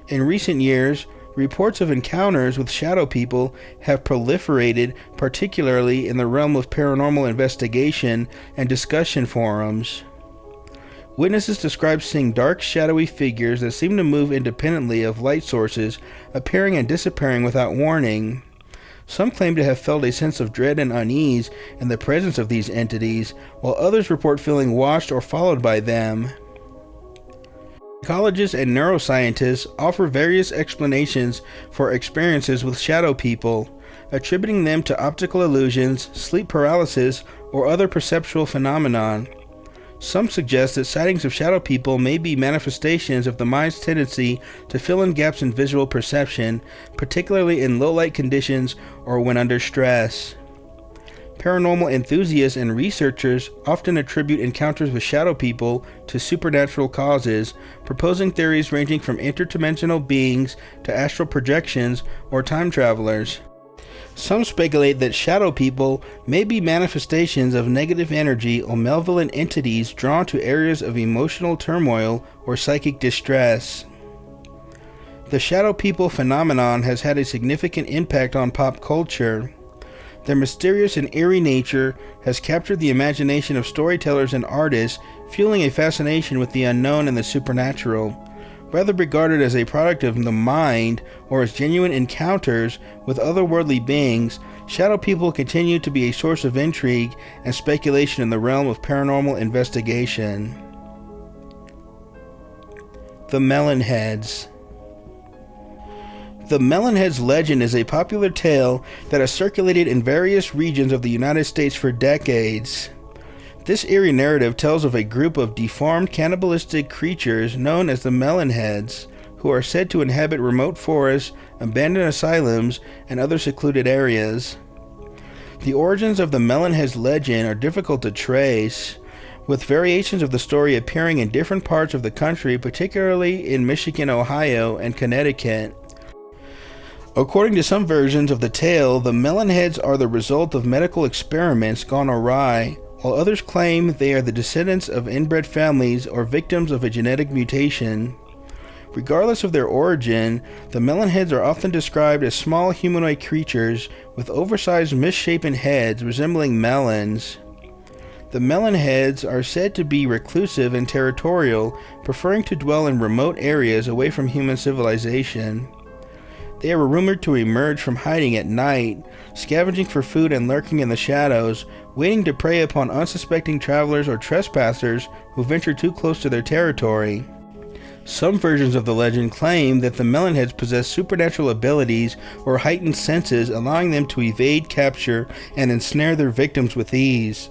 In recent years, reports of encounters with shadow people have proliferated, particularly in the realm of paranormal investigation and discussion forums. Witnesses describe seeing dark, shadowy figures that seem to move independently of light sources, appearing and disappearing without warning. Some claim to have felt a sense of dread and unease in the presence of these entities, while others report feeling watched or followed by them. Psychologists and neuroscientists offer various explanations for experiences with shadow people, attributing them to optical illusions, sleep paralysis, or other perceptual phenomenon. Some suggest that sightings of shadow people may be manifestations of the mind's tendency to fill in gaps in visual perception, particularly in low-light conditions or when under stress. Paranormal enthusiasts and researchers often attribute encounters with shadow people to supernatural causes, proposing theories ranging from interdimensional beings to astral projections or time travelers. Some speculate that shadow people may be manifestations of negative energy or malevolent entities drawn to areas of emotional turmoil or psychic distress. The shadow people phenomenon has had a significant impact on pop culture. Their mysterious and eerie nature has captured the imagination of storytellers and artists, fueling a fascination with the unknown and the supernatural. Whether regarded as a product of the mind or as genuine encounters with otherworldly beings, shadow people continue to be a source of intrigue and speculation in the realm of paranormal investigation. The Melon Heads. The Melon Heads legend is a popular tale that has circulated in various regions of the United States for decades. This eerie narrative tells of a group of deformed cannibalistic creatures known as the Melon Heads, who are said to inhabit remote forests, abandoned asylums, and other secluded areas. The origins of the Melon Heads legend are difficult to trace, with variations of the story appearing in different parts of the country, particularly in Michigan, Ohio, and Connecticut. According to some versions of the tale, the Melon Heads are the result of medical experiments gone awry, while others claim they are the descendants of inbred families or victims of a genetic mutation. Regardless of their origin, the Melon Heads are often described as small humanoid creatures with oversized misshapen heads resembling melons. The Melon Heads are said to be reclusive and territorial, preferring to dwell in remote areas away from human civilization. They are rumored to emerge from hiding at night, scavenging for food and lurking in the shadows, waiting to prey upon unsuspecting travelers or trespassers who venture too close to their territory. Some versions of the legend claim that the Melon Heads possess supernatural abilities or heightened senses, allowing them to evade capture and ensnare their victims with ease.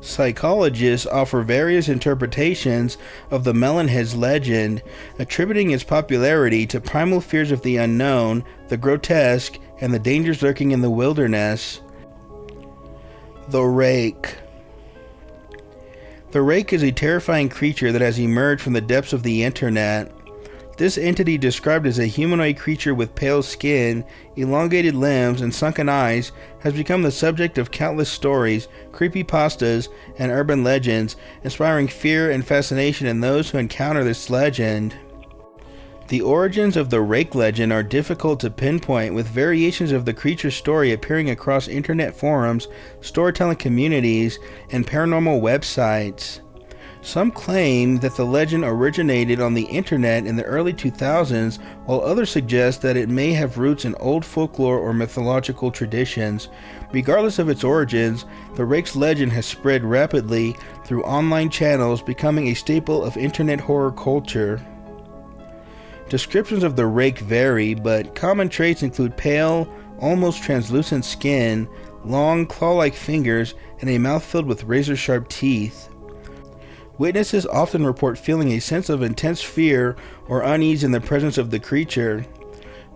Psychologists offer various interpretations of the Melon Heads legend, attributing its popularity to primal fears of the unknown, the grotesque, and the dangers lurking in the wilderness. The Rake. The Rake is a terrifying creature that has emerged from the depths of the internet. This entity, described as a humanoid creature with pale skin, elongated limbs, and sunken eyes, has become the subject of countless stories, creepypastas, and urban legends, inspiring fear and fascination in those who encounter this legend. The origins of the Rake legend are difficult to pinpoint, with variations of the creature's story appearing across internet forums, storytelling communities, and paranormal websites. Some claim that the legend originated on the internet in the early 2000s, while others suggest that it may have roots in old folklore or mythological traditions. Regardless of its origins, the Rake's legend has spread rapidly through online channels, becoming a staple of internet horror culture. Descriptions of the Rake vary, but common traits include pale, almost translucent skin, long claw-like fingers, and a mouth filled with razor-sharp teeth. Witnesses often report feeling a sense of intense fear or unease in the presence of the creature,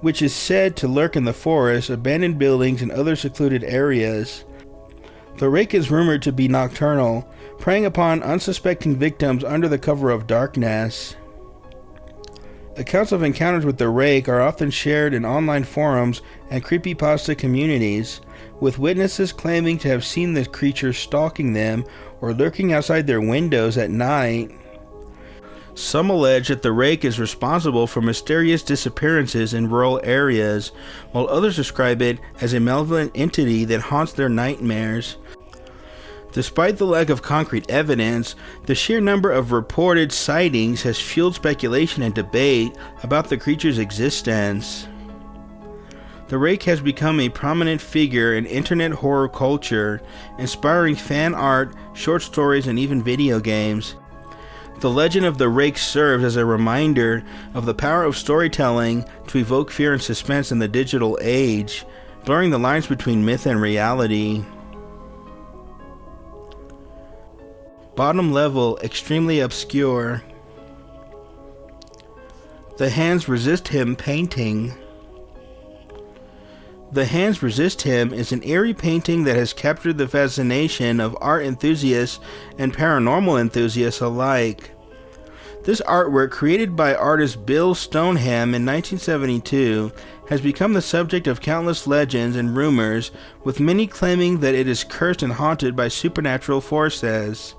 which is said to lurk in the forest, abandoned buildings, and other secluded areas. The Rake is rumored to be nocturnal, preying upon unsuspecting victims under the cover of darkness. Accounts of encounters with the Rake are often shared in online forums and creepypasta communities, with witnesses claiming to have seen the creature stalking them or lurking outside their windows at night. Some allege that the Rake is responsible for mysterious disappearances in rural areas, while others describe it as a malevolent entity that haunts their nightmares. Despite the lack of concrete evidence, the sheer number of reported sightings has fueled speculation and debate about the creature's existence. The Rake has become a prominent figure in internet horror culture, inspiring fan art, short stories, and even video games. The legend of the Rake serves as a reminder of the power of storytelling to evoke fear and suspense in the digital age, blurring the lines between myth and reality. Bottom level, extremely obscure. The Hands Resist Him painting. The Hands Resist Him is an eerie painting that has captured the fascination of art enthusiasts and paranormal enthusiasts alike. This artwork, created by artist Bill Stoneham in 1972, has become the subject of countless legends and rumors, with many claiming that it is cursed and haunted by supernatural forces.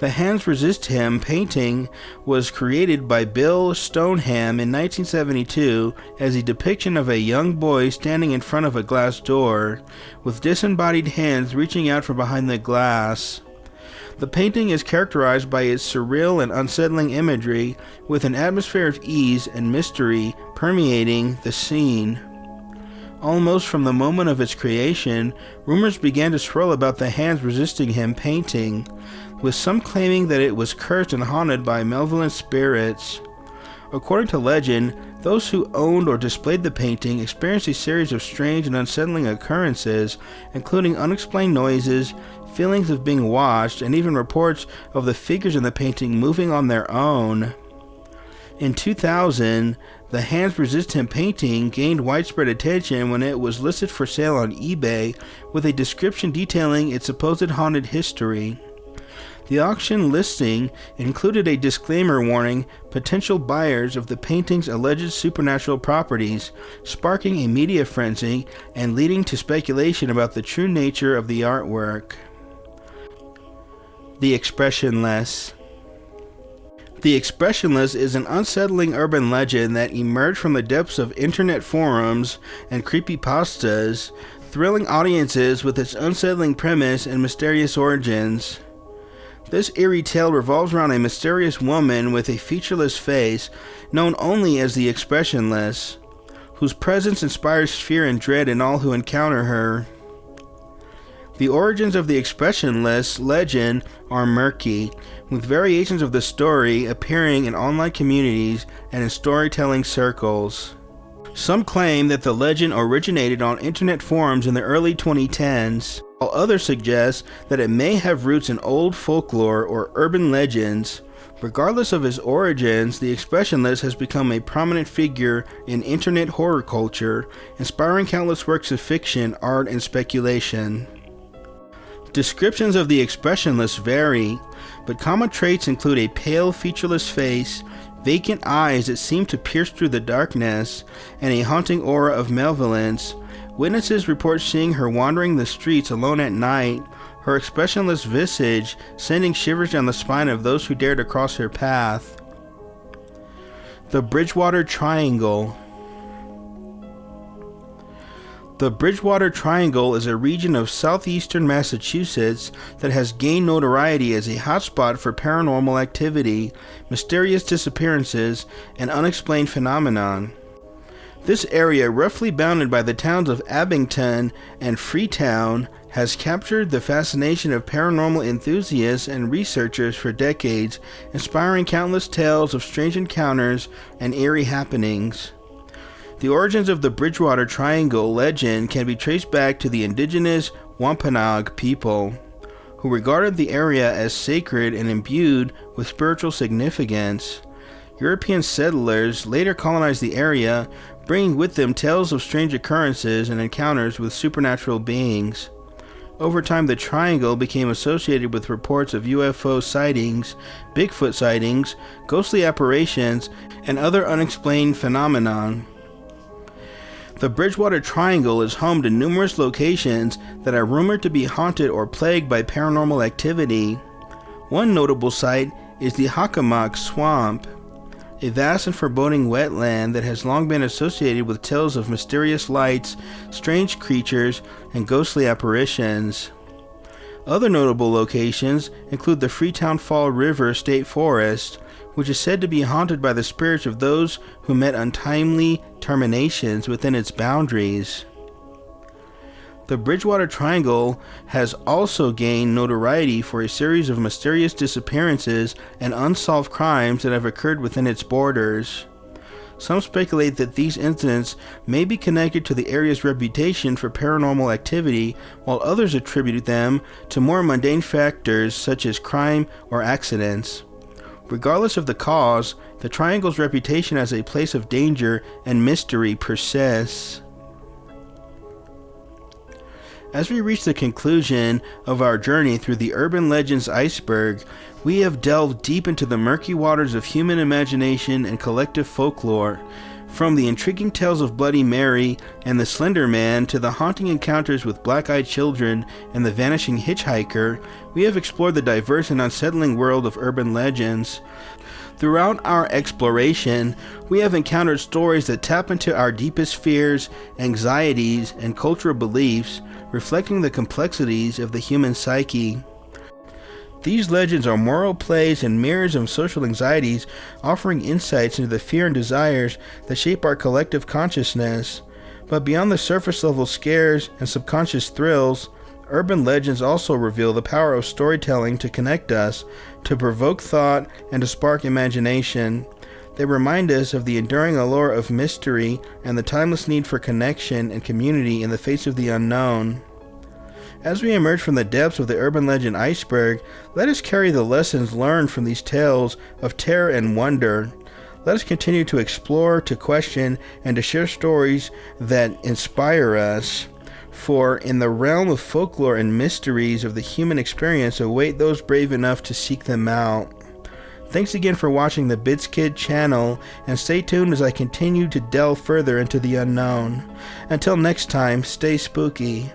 The Hands Resist Him painting was created by Bill Stoneham in 1972 as a depiction of a young boy standing in front of a glass door, with disembodied hands reaching out from behind the glass. The painting is characterized by its surreal and unsettling imagery, with an atmosphere of ease and mystery permeating the scene. Almost from the moment of its creation, rumors began to swirl about the Hands Resisting Him painting, with some claiming that it was cursed and haunted by malevolent spirits. According to legend, those who owned or displayed the painting experienced a series of strange and unsettling occurrences, including unexplained noises, feelings of being watched, and even reports of the figures in the painting moving on their own. In 2000, the Hands Resist Him painting gained widespread attention when it was listed for sale on eBay, with a description detailing its supposed haunted history. The auction listing included a disclaimer warning potential buyers of the painting's alleged supernatural properties, sparking a media frenzy and leading to speculation about the true nature of the artwork. The Expressionless. The Expressionless is an unsettling urban legend that emerged from the depths of internet forums and creepypastas, thrilling audiences with its unsettling premise and mysterious origins. This eerie tale revolves around a mysterious woman with a featureless face, known only as the Expressionless, whose presence inspires fear and dread in all who encounter her. The origins of the Expressionless legend are murky, with variations of the story appearing in online communities and in storytelling circles. Some claim that the legend originated on internet forums in the early 2010s. while others suggest that it may have roots in old folklore or urban legends. Regardless of its origins, the expressionless has become a prominent figure in internet horror culture, inspiring countless works of fiction, art, and speculation. Descriptions of the expressionless vary, but common traits include a pale, featureless face, vacant eyes that seem to pierce through the darkness, and a haunting aura of malevolence. Witnesses report seeing her wandering the streets alone at night, her expressionless visage sending shivers down the spine of those who dare to cross her path. The Bridgewater Triangle. The Bridgewater Triangle is a region of southeastern Massachusetts that has gained notoriety as a hotspot for paranormal activity, mysterious disappearances, and unexplained phenomenon. This area, roughly bounded by the towns of Abington and Freetown, has captured the fascination of paranormal enthusiasts and researchers for decades, inspiring countless tales of strange encounters and eerie happenings. The origins of the Bridgewater Triangle legend can be traced back to the indigenous Wampanoag people, who regarded the area as sacred and imbued with spiritual significance. European settlers later colonized the area, bringing with them tales of strange occurrences and encounters with supernatural beings. Over time, the triangle became associated with reports of UFO sightings, Bigfoot sightings, ghostly apparitions, and other unexplained phenomenon. The Bridgewater Triangle is home to numerous locations that are rumored to be haunted or plagued by paranormal activity. One notable site is the Hockomock Swamp, a vast and foreboding wetland that has long been associated with tales of mysterious lights, strange creatures, and ghostly apparitions. Other notable locations include the Freetown Fall River State Forest, which is said to be haunted by the spirits of those who met untimely terminations within its boundaries. The Bridgewater Triangle has also gained notoriety for a series of mysterious disappearances and unsolved crimes that have occurred within its borders. Some speculate that these incidents may be connected to the area's reputation for paranormal activity, while others attribute them to more mundane factors such as crime or accidents. Regardless of the cause, the Triangle's reputation as a place of danger and mystery persists. As we reach the conclusion of our journey through the Urban Legends Iceberg, we have delved deep into the murky waters of human imagination and collective folklore. From the intriguing tales of Bloody Mary and the Slender Man to the haunting encounters with Blackeyed Children and the Vanishing hitchhiker, we have explored the diverse and unsettling world of urban legends. Throughout our exploration, we have encountered stories that tap into our deepest fears, anxieties, and cultural beliefs, reflecting the complexities of the human psyche. These legends are moral plays and mirrors of social anxieties, offering insights into the fear and desires that shape our collective consciousness. But beyond the surface level scares and subconscious thrills, urban legends also reveal the power of storytelling to connect us, to provoke thought, and to spark imagination. They remind us of the enduring allure of mystery and the timeless need for connection and community in the face of the unknown. As we emerge from the depths of the Urban Legend Iceberg, let us carry the lessons learned from these tales of terror and wonder. Let us continue to explore, to question, and to share stories that inspire us. For in the realm of folklore and mysteries of the human experience await those brave enough to seek them out. Thanks again for watching the Bits Kid channel, and stay tuned as I continue to delve further into the unknown. Until next time, stay spooky.